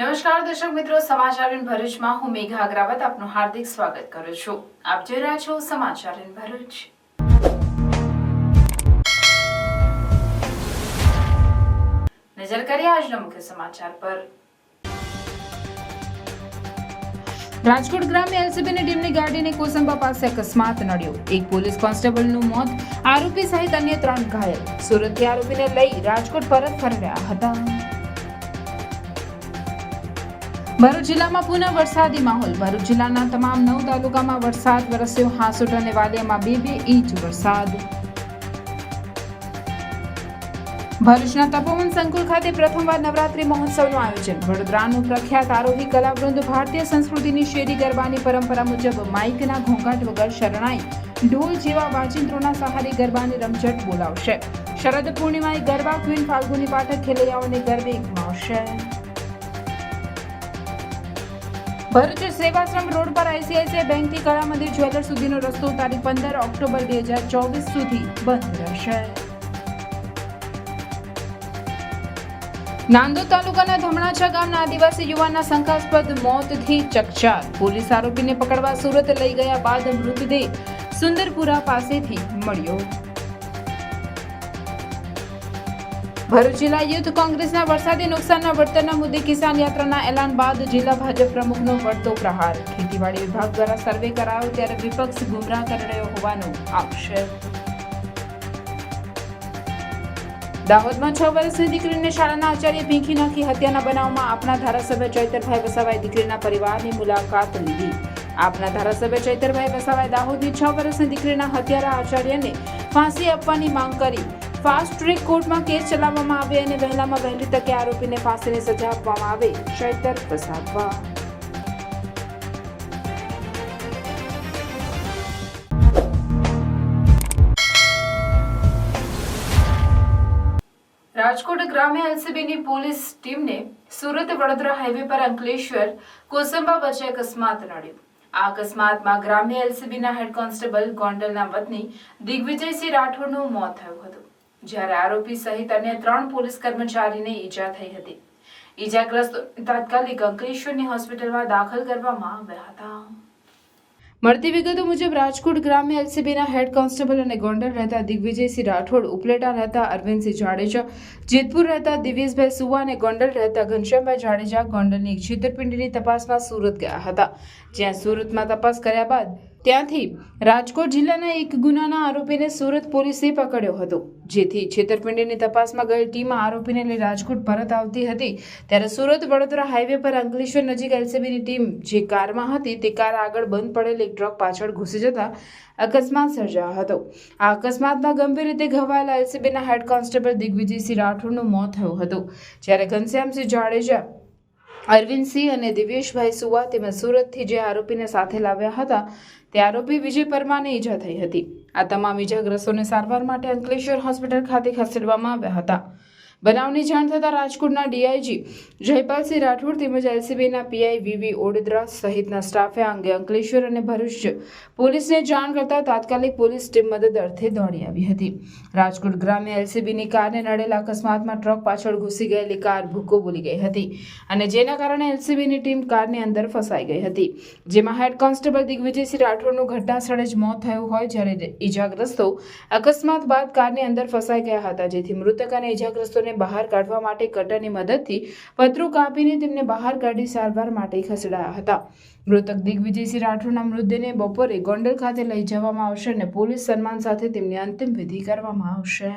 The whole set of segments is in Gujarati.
નમસ્કાર દર્શક મિત્રો, સમાચાર ઇન ભરૂચમાં હું મેઘા અગ્રવાલ આપનું હાર્દિક સ્વાગત કરું છું. આપ જોઈ રહ્યા છો સમાચાર ઇન ભરૂચ. નજર કરીએ આજના મુખ્ય સમાચાર પર. રાજકોટ ગ્રામ્ય એલસીબીની ટીમની ગાડીને કોસંબા પાસે અકસ્માત નડ્યો. એક પોલીસ કોન્સ્ટેબલનું મોત, આરોપી સહિત અન્ય 3 ઘાયલ. સુરતથી આરોપીને લઈ રાજકોટ પરત ફરી રહ્યા હતા. ભરૂચ જિલ્લામાં પુનઃ વરસાદી માહોલ. ભરૂચ જિલ્લાના તમામ 9 તાલુકામાં વરસાદ વરસ્યો. હાંસોટ અને વાલિયામાં 2 ઇંચ વરસાદ. ભરૂચના તપોવન સંકુલ ખાતે પ્રથમવાર નવરાત્રી મહોત્સવનું આયોજન. વડોદરાનું પ્રખ્યાત આરોહી કલાવૃંદ ભારતીય સંસ્કૃતિની શેરી ગરબાની પરંપરા મુજબ માઇકના ઘોંઘાટ વગર શરણાઈ, ઢોલ જેવા વાજિંત્રોના સહારે ગરબાની રમઝટ બોલાવશે. શરદ પૂર્ણિમાએ ગરબા ક્વીન ફાલ્ગુની પાઠક ખેલૈયાઓને ગરબે ગુમાવશે. ભરૂચ સેવાશ્રમ રોડ પર આઈસીઆઈસીઆઈ બેંકથી કળામંદિર જ્વેલર્સ સુધીનો રસ્તો તારીખ 15 ઓક્ટોબર 2024 સુધી બંધ રહેશે. નાંદોદ તાલુકાના ધમણાચા ગામના આદિવાસી યુવાનના શંકાસ્પદ મોતથી ચકચાર. પોલીસ આરોપીને પકડવા સુરત લઈ ગયા બાદ મૃતદેહ સુંદરપુરા પાસેથી મળ્યો. ભરૂચ જિલ્લા યુથ કોંગ્રેસના વરસાદી નુકસાનના વળતરના મુદ્દે કિસાન યાત્રાના એલાન બાદ જિલ્લા ભાજપ પ્રમુખનો વળતો પ્રહાર. ખેતીવાડી વિભાગ દ્વારા સર્વે કરાયો ત્યારે વિપક્ષ ગુમરાહ કરી રહ્યો હોવાનો આક્ષેપ. દાહોદમાં 6 વર્ષની દીકરીને શાળાના આચાર્ય પીંખી નાખી હત્યાના બનાવમાં આપના ધારાસભ્ય ચૈતરભાઈ વસાવાએ દીકરીના પરિવારની મુલાકાત લીધી. આપના ધારાસભ્ય ચૈતરભાઈ વસાવાએ દાહોદની 6 વર્ષની દીકરીના હત્યારા આચાર્યને ફાંસી આપવાની માંગ કરી. ફાસ્ટ ટ્રેક કોર્ટમાં કેસ ચલાવવામાં આવે અને વહેલામાં વહેલી તકે આરોપીને ફાંસીની સજા આપવામાં આવે. ચૈતર વસાવા. રાજકોટ ગ્રામ્ય એલસીબીની પોલીસ ટીમને સુરત વડોદરા હાઈવે પર અંકલેશ્વર કોસંબા વચ્ચે અકસ્માત નડ્યો. આ અકસ્માતમાં ગ્રામ્ય એલસીબીના હેડ કોન્સ્ટેબલ ગોંડલના વતની દિગ્વિજયસિંહ રાઠોડનું મોત થયું હતું, જ્યારે આરોપી સહિત અન્ય 3 પોલીસ કર્મચારીને ઈજા થઈ હતી. ઈજાગ્રસ્તો તાત્કાલિક અંકલેશ્વરની હોસ્પિટલમાં દાખલ કરવામાં આવ્યા હતા. મળતી વિગતો મુજબ રાજકોટ ગ્રામ્ય એલસીબીના હેડ કોન્સ્ટેબલ અને ગોંડલ રહેતા દિગ્વિજયસિંહ રાઠોડ, ઉપલેટા રહેતા અરવિંદસિંહ જાડેજા, જેતપુર રહેતા દિવ્યેશભાઈ સુવા અને ગોંડલ રહેતા ઘનશ્યામભાઈ જાડેજા ગોંડલની છેતરપિંડીની તપાસમાં સુરત ગયા હતા. જ્યાં સુરતમાં તપાસ કર્યા બાદ ત્યાંથી રાજકોટ જિલ્લાના એક ગુનાના આરોપીને સુરત પોલીસે પકડ્યો હતો. જેથી છેતરપિંડીની તપાસમાં ગયેલ ટીમ આરોપીને લઈ રાજકોટ પરત આવતી હતી ત્યારે સુરત વડોદરા હાઈવે પર અંકલેશ્વર નજીક એલસીબીની ટીમ જે કારમાં હતી તે કાર આગળ બંધ પડેલ એક ટ્રક પાછળ ઘૂસી જતા અકસ્માત સર્જાયો હતો. આ અકસ્માતમાં ગંભીર રીતે ઘવાયેલા એલસીબીના હેડ કોન્સ્ટેબલ દિગ્વિજયસિંહ રાઠોડનું મોત થયું હતું, જ્યારે ઘનશ્યામસિંહ જાડેજા, અરવિંદસિંહ અને દિવ્યેશભાઈ સુવા તેમજ સુરતથી જે આરોપીને સાથે લાવ્યા હતા તે આરોપી વિજય પરમારને ઈજા થઈ હતી. આ તમામ ઈજાગ્રસ્તોને સારવાર માટે અંકલેશ્વર હોસ્પિટલ ખાતે ખસેડવામાં આવ્યા હતા. બનાવની જાણ થતાં રાજકોટના ડીઆઈજી જયપાલસિંહ રાઠોડ તેમજ એલસીબીના પીઆઈ વીવી ઓડેદરા સહિતના સ્ટાફે આ અંગે અંકલેશ્વર અને ભરૂચ પોલીસને જાણ કરતા તાત્કાલિક પોલીસ ટીમ મદદ અર્થે દોડી આવી હતી. રાજકોટ ગ્રામ્ય એલસીબીની કારને નડેલા અકસ્માતમાં ટ્રક પાછળ ઘૂસી ગયેલી કાર ભૂક્કો બોલી ગઈ હતી અને જેના કારણે એલસીબીની ટીમ કારની અંદર ફસાઈ ગઈ હતી, જેમાં હેડ કોન્સ્ટેબલ દિગ્વિજયસિંહ રાઠોડનું ઘટના સ્થળે જ મોત થયું હોય, જ્યારે ઈજાગ્રસ્તો અકસ્માત બાદ કારની અંદર ફસાઈ ગયા હતા. જેથી મૃતક અને ઈજાગ્રસ્તોને બહાર કાઢવા માટે કટરની મદદથી પતરું કાપીને તેમને બહાર કાઢી સારવાર માટે ખસેડાયા હતા. મૃતક દિગ્વિજયસિંહ રાઠોડના મૃતદેહને બપોરે ગોંડલ ખાતે લઈ જવામાં આવશે અને પોલીસ સન્માન સાથે તેમની અંતિમ વિધિ કરવામાં આવશે.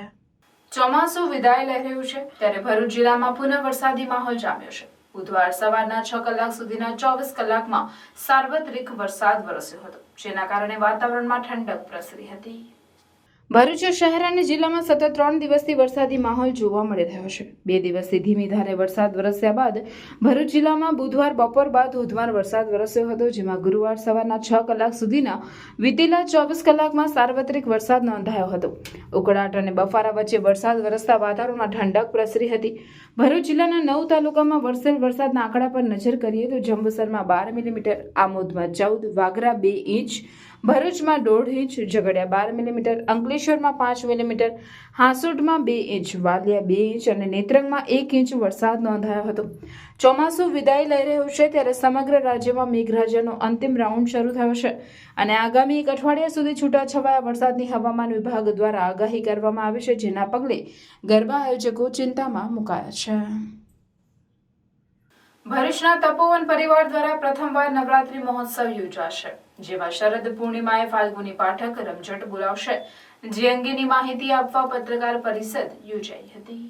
ચોમાસું વિદાય લઈ રહ્યું છે ત્યારે ભરૂચ જિલ્લામાં પુનઃ વરસાદી માહોલ જામ્યો છે. બુધવાર સવારના 6 કલાક સુધીના 24 કલાકમાં સાર્વત્રિક વરસાદ વરસ્યો હતો, જેના કારણે વાતાવરણમાં ઠંડક પ્રસરી હતી. ભરૂચ શહેર અને જિલ્લામાં સતત 3 દિવસથી વરસાદી માહોલ જોવા મળી રહ્યો છે. 2 દિવસથી ધીમી ધારે વરસાદ વરસ્યા બાદ ભરૂચ જિલ્લામાં બુધવાર બપોર બાદ ધોધમાર વરસાદ વરસ્યો હતો, જેમાં ગુરુવાર સવારના 6 કલાક સુધીના વીતેલા 24 કલાકમાં સાર્વત્રિક વરસાદ નોંધાયો હતો. ઉકળાટ અને બફારા વચ્ચે વરસાદ વરસતા વાતાવરણમાં ઠંડક પ્રસરી હતી. ભરૂચ જિલ્લાના 9 તાલુકામાં વરસેલ વરસાદના આંકડા પર નજર કરીએ તો જંબુસરમાં 12 મિલીમીટર, આમોદમાં 14, વાગરા 2 ઇંચ, ભરૂચમાં 1.5 ઇંચ, ઝઘડિયા 12 મિલીમીટર, અંકલેશ્વરમાં 5 મિલીમીટર, હાંસોટમાં 2 ઇંચ, વાલિયા 2 ઇંચ અને નેત્રંગમાં 1 ઇંચ વરસાદ નોંધાયો હતો. ચોમાસું વિદાય લઈ રહ્યું છે ત્યારે સમગ્ર રાજ્યમાં મેઘરાજાનો અંતિમ રાઉન્ડ શરૂ થયો છે અને આગામી 1 અઠવાડિયા સુધી છૂટાછવાયા વરસાદની હવામાન વિભાગ દ્વારા આગાહી કરવામાં આવી છે, જેના પગલે ગરબા આયોજકો ચિંતામાં મુકાયા છે. ભરૂચના તપોવન પરિવાર દ્વારા પ્રથમવાર નવરાત્રી મહોત્સવ યોજાશે, જેમાં શરદ પૂર્ણિમાએ ફાલ્ગુની પાઠક રમઝટ બોલાવશે, જે અંગેની માહિતી આપવા પત્રકાર પરિષદ યોજાઈ હતી.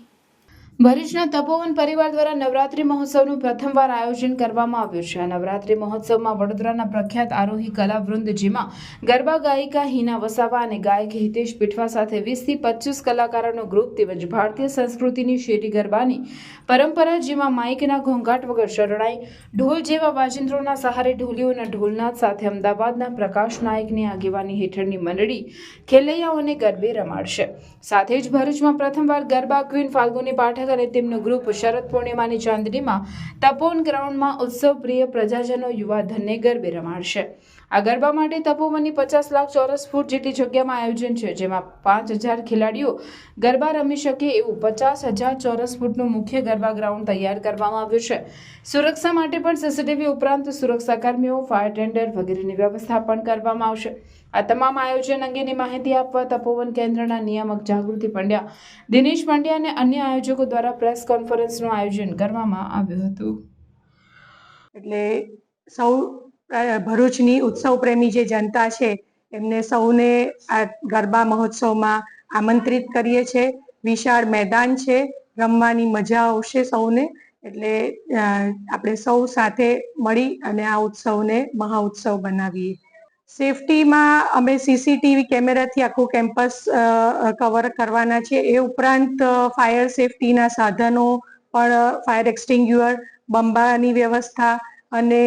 ભરૂચના તપોવન પરિવાર દ્વારા નવરાત્રી મહોત્સવનું પ્રથમવાર આયોજન કરવામાં આવ્યું છે. આ નવરાત્રી મહોત્સવમાં વડોદરાના પ્રખ્યાત આરોહી કલાવૃંદ, જેમાં ગરબા ગાયિકા હિના વસાવા અને ગાયક હિતેશ પીઠવા સાથે 20 થી 25 કલાકારોનું ગ્રુપ તેમજ ભારતીય સંસ્કૃતિની શેરી ગરબાની પરંપરા, જેમાં માઇકના ઘોંઘાટ વગર શરણાઈ, ઢોલ જેવા વાજિંત્રોના સહારે ઢોલીઓના ઢોલનાદ સાથે અમદાવાદના પ્રકાશ નાયકની આગેવાની હેઠળની મંડળી ખેલૈયાઓને ગરબે રમાડશે. સાથે જ ભરૂચમાં પ્રથમવાર ગરબા ક્વીન ફાલ્ગુની પાઠક અને તેમનું ગ્રુપ શરદ પૂર્ણિમાની ચાંદનીમાં તપોવન ગ્રાઉન્ડમાં ઉત્સવ પ્રિય પ્રજાજનો યુવાધનને ગરબે રમાડશે. આ ગરબા માટે તપોવનની 50 લાખ ચોરસ ફૂટ જેટલી જગ્યામાં આયોજન છે, જેમાં 5000 ખેલાડીઓ ગરબા રમી શકે એવું 50,000 ચોરસ ફૂટનું મુખ્ય ગરબા ગ્રાઉન્ડ તૈયાર કરવામાં આવ્યું છે. સુરક્ષા માટે પણ સીસીટીવી ઉપરાંત સુરક્ષાકર્મીઓ, ફાયર ટેન્ડર વગેરેની વ્યવસ્થા પણ કરવામાં આવશે. આ તમામ આયોજન અંગેની માહિતી આપવા તપોવન કેન્દ્રના નિયામક જાગૃતિ પંડ્યા, દિનેશ પંડ્યા અને અન્ય આયોજકો દ્વારા પ્રેસ કોન્ફરન્સનું આયોજન કરવામાં આવ્યું હતું. એટલે સૌ ભરૂચની ઉત્સવ પ્રેમી જે જનતા છે એમને સૌને આ ગરબા મહોત્સવમાં આમંત્રિત કરીએ છીએ. વિશાળ મેદાન છે, રમવાની મજા આવશે સૌને. એટલે આપણે સૌ સાથે મળી અને આ ઉત્સવને મહાઉત્સવ બનાવીએ. સેફટીમાં અમે સીસીટીવી કેમેરાથી આખું કેમ્પસ કવર કરવાના છે. એ ઉપરાંત ફાયર સેફટીના સાધનો પણ, ફાયર એક્સટિંગ્યુઅર, બંબાની વ્યવસ્થા અને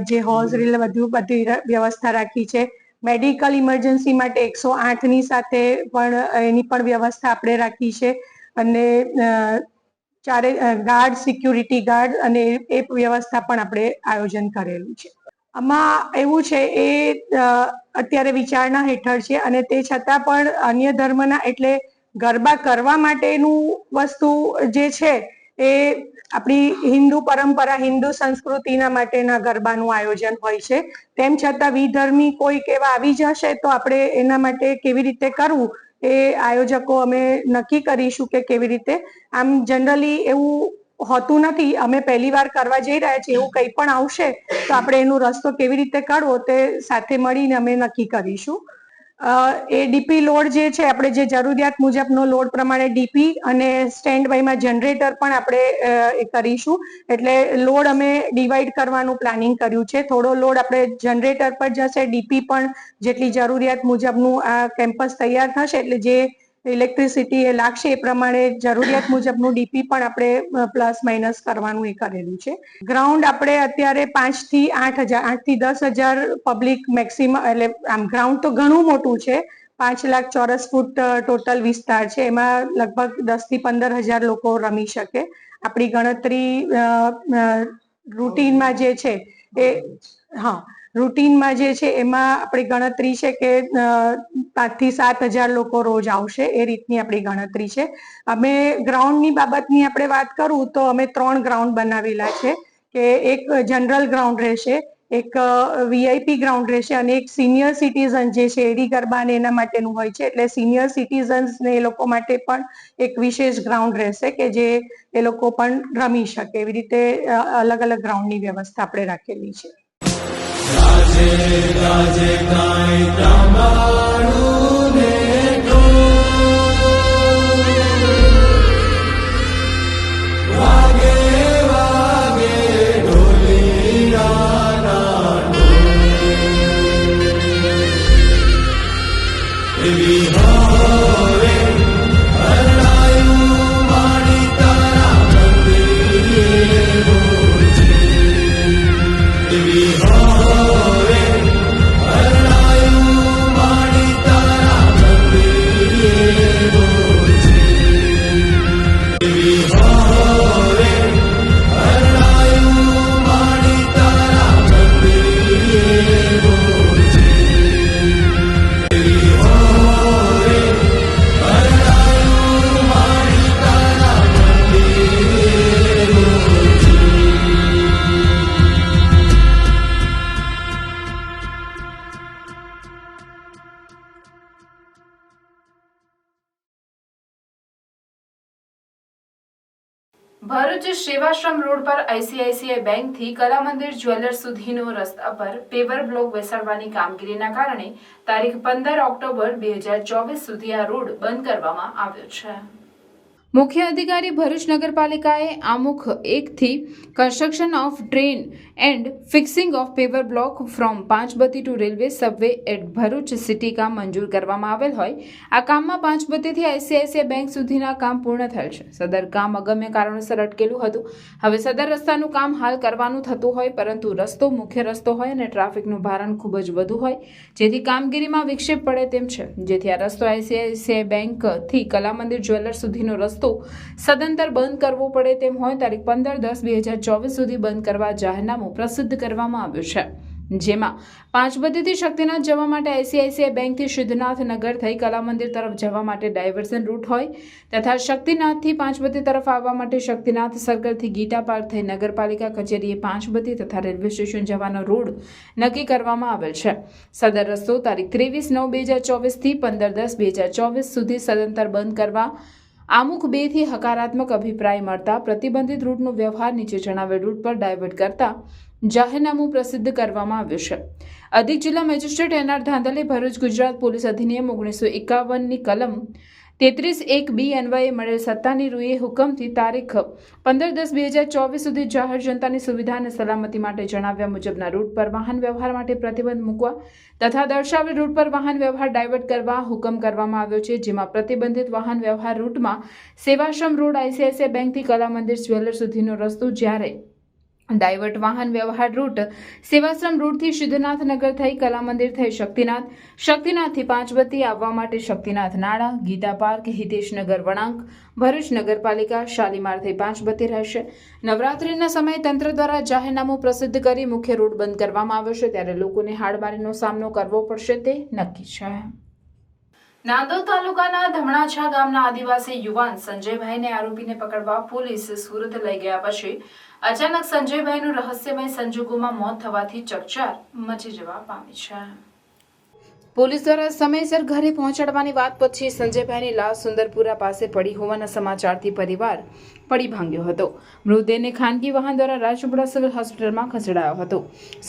જે હોઝ રીલ બધી વ્યવસ્થા રાખી છે. મેડિકલ ઇમરજન્સી માટે 108ની સાથે પણ એની પણ વ્યવસ્થા આપણે રાખી છે. અને ચારે ગાર્ડ, સિક્યુરિટી ગાર્ડ અને એ વ્યવસ્થા પણ આપણે આયોજન કરેલું છે. આમાં એવું છે, એ અત્યારે વિચારણા હેઠળ છે અને તે છતાં પણ અન્ય ધર્મના, એટલે ગરબા કરવા માટેનું વસ્તુ જે છે એ આપણી હિન્દુ પરંપરા, હિન્દુ સંસ્કૃતિના માટેના ગરબાનું આયોજન હોય છે. તેમ છતાં વિધર્મી કોઈક એવા આવી જશે તો આપણે એના માટે કેવી રીતે કરવું એ આયોજકો અમે નક્કી કરીશું કે કેવી રીતે. આમ જનરલી એવું હોતું નથી. અમે પહેલી વાર કરવા જઈ રહ્યા છીએ, એવું કંઈ પણ આવશે તો આપણે એનો રસ્તો કેવી રીતે કાઢવો તે સાથે મળીને અમે નક્કી કરીશું. એ ડીપી લોડ જે છે, આપણે જે જરૂરિયાત મુજબનો લોડ પ્રમાણે ડીપી અને સ્ટેન્ડ બાયમાં જનરેટર પણ આપણે એ કરીશું. એટલે લોડ અમે ડિવાઈડ કરવાનું પ્લાનિંગ કર્યું છે. થોડો લોડ આપણે જનરેટર પર જશે, ડીપી પણ જેટલી જરૂરિયાત મુજબનું આ કેમ્પસ તૈયાર થશે એટલે જે ઇલેક્ટ્રિસિટી એ લાગશે એ પ્રમાણે જરૂરિયાત મુજબનું ડીપી પણ આપણે પ્લસ માઇનસ કરવાનું એ કરેલું છે. ગ્રાઉન્ડ આપણે અત્યારે 5 થી 8,000, 8 થી 10,000 પબ્લિક મેક્સિમમ, એટલે આમ ગ્રાઉન્ડ તો ઘણું મોટું છે. 5 લાખ ચોરસ ફૂટ ટોટલ વિસ્તાર છે. એમાં લગભગ 10 થી 15,000 લોકો રમી શકે. આપણી ગણતરી રૂટીનમાં જે છે એ, હા, રૂટીનમાં જે છે એમાં આપણી ગણતરી છે કે 5 થી 7,000 લોકો રોજ આવશે, એ રીતની આપણી ગણતરી છે. અમે ગ્રાઉન્ડની બાબતની આપણે વાત કરું તો અમે 3 ગ્રાઉન્ડ બનાવેલા છે. કે એક જનરલ ગ્રાઉન્ડ રહેશે, એક વીઆઈપી ગ્રાઉન્ડ રહેશે અને એક સિનિયર સિટીઝન જે શેરી ગરબા ને એના માટેનું હોય છે. એટલે સિનિયર સિટીઝન્સ ને એ લોકો માટે પણ એક વિશેષ ગ્રાઉન્ડ રહેશે કે જે એ લોકો પણ રમી શકે. એવી રીતે અલગ અલગ ગ્રાઉન્ડની વ્યવસ્થા આપણે રાખેલી છે. ગાજે ગાજે ગાય બ્રહ્માણુને વાગે વાગે ઢોલિયાના એવી હોરે હરણાયું માણી તારા મંદિરે એવી હોરે હરણાયું માણી તારા મંદિરે એવી હોરે હરણાયું માણી તારા મંદિરે ભરૂચ સેવાશ્રમ રોડ પર આઈસીઆઈસીઆઈ બેંકથી કલા મંદિર જ્વેલર્સ સુધીનો રસ્તા પર પેવર બ્લોક બેસાડવાની કામગીરીના કારણે તારીખ 15 ઓક્ટોબર 2024 સુધી આ રોડ બંધ કરવામાં આવ્યો છે. મુખ્ય અધિકારી ભરૂચ નગરપાલિકાએ આમુખ 1 થી construction of drain and fixing of paver block from Panchbatti to railway subway at Bharuch city કામ મંજૂર કરવામાં આવેલ હોય. આ કામમાં પાંચબત્તીથી આઈસીઆઈસીઆઈ બેંક સુધીના કામ પૂર્ણ થયેલ છે. સદર કામ અગમ્ય કારણોસર અટકેલું હતું. હવે સદર રસ્તાનું કામ હાલ કરવાનું થતું હોય, પરંતુ રસ્તો મુખ્ય રસ્તો હોય અને ટ્રાફિકનું ભારણ ખૂબ જ વધુ હોય, જેથી કામગીરીમાં વિક્ષેપ પડે તેમ છે. જેથી આ રસ્તો આઈસીઆઈસીઆઈ બેંકથી કલા મંદિર જ્વેલર્સ સુધીનો રસ્તો સદંતર બંધ કરવો પડે તેમ હોય. તારીખ 15/10/2024 સુધી બંધ કરવા જાહેરનામું પ્રસિદ્ધ કરવામાં આવ્યું છે, જેમાં પાંચબત્તીથી શક્તિનાથ જવા માટે આઈસીઆઈસીઆઈ બેંકથી સિદ્ધનાથ નગર થઈ કલા મંદિર તરફ જવા માટે ડાયવર્ઝન રૂટ હોય, તથા શક્તિનાથથી પાંચબત્તી તરફ આવવા માટે શક્તિનાથ સર્કલથી ગીતા પાર્ક થઈ નગરપાલિકા કચેરીએ પાંચબત્તી તથા રેલવે સ્ટેશન જવાનો રોડ નક્કી કરવામાં આવેલ છે. સદર રસ્તો તારીખ 23/9/2024 થી 15/10/2024 સુધી સદંતર બંધ કરવા આમુખ 2 થી હકારાત્મક અભિપ્રાય મળતા પ્રતિબંધિત રૂટનો વ્યવહાર નીચે જણાવેલ રૂટ પર ડાયવર્ટ કરતા જાહેરનામું પ્રસિદ્ધ કરવામાં આવ્યું છે. અધિક જિલ્લા magistrate NR Dhandhale Bharuch Gujarat police અધિનિયમ 1951ની કલમ 33(1)B અન્વયે મળેલ સત્તાની રૂએ હુકમથી તારીખ 15/10/2024 સુધી જાહેર જનતાની સુવિધા અને સલામતી માટે જણાવ્યા મુજબના રૂટ પર વાહન વ્યવહાર માટે પ્રતિબંધ મૂકવા તથા દર્શાવેલ રૂટ પર વાહન વ્યવહાર ડાયવર્ટ કરવા હુકમ કરવામાં આવ્યો છે, જેમાં પ્રતિબંધિત વાહન વ્યવહાર રૂટમાં સેવાશ્રમ રોડ આઈસીઆઈસીઆઈ બેંકથી કલા મંદિર જ્વેલર્સ સુધીનો રસ્તો, જ્યારે ડાયવર્ટ વાહન વ્યવહાર રૂટ સેવાશ્રમ રોડથી સિદ્ધનાથ નગર થઈ કલા મંદિર થઈ શક્તિનાથ, શક્તિનાથથી પાંચબત્તી આવવા માટે શક્તિનાથ નાળા, ગીતા પાર્ક, હિતેશનગર વળાંક, ભરૂચ નગરપાલિકા, શાલીમાર થઈ પાંચબત્તી રહેશે. નવરાત્રિના સમયે તંત્ર દ્વારા જાહેરનામું પ્રસિદ્ધ કરી મુખ્ય રોડ બંધ કરવામાં આવ્યો છે, ત્યારે લોકોને હાડમારીનો સામનો કરવો પડશે તે નક્કી છે. નાંદોદ તાલુકાના ધમણાછા ગામના આદિવાસી યુવાન સંજયભાઈને આરોપીને પકડવા પોલીસ સુરત લઈ ગયા પછી અચાનક સંજયભાઈનું રહસ્યમય સંજોગોમાં મોત થવાથી ચકચાર મચી જવા પામી છે. પોલીસ દ્વારા સમયસર ઘરે પહોંચાડવાની વાત પછી સંજયભાઈની લાશ સુંદરપુરા પાસે પડી હોવાના સમાચારથી પરિવાર પડી ભાંગ્યો હતો. મૃતદેહને ખાનગી વાહન દ્વારા રાજપીપળા સિવિલ હોસ્પિટલમાં ખસેડાયો હતો.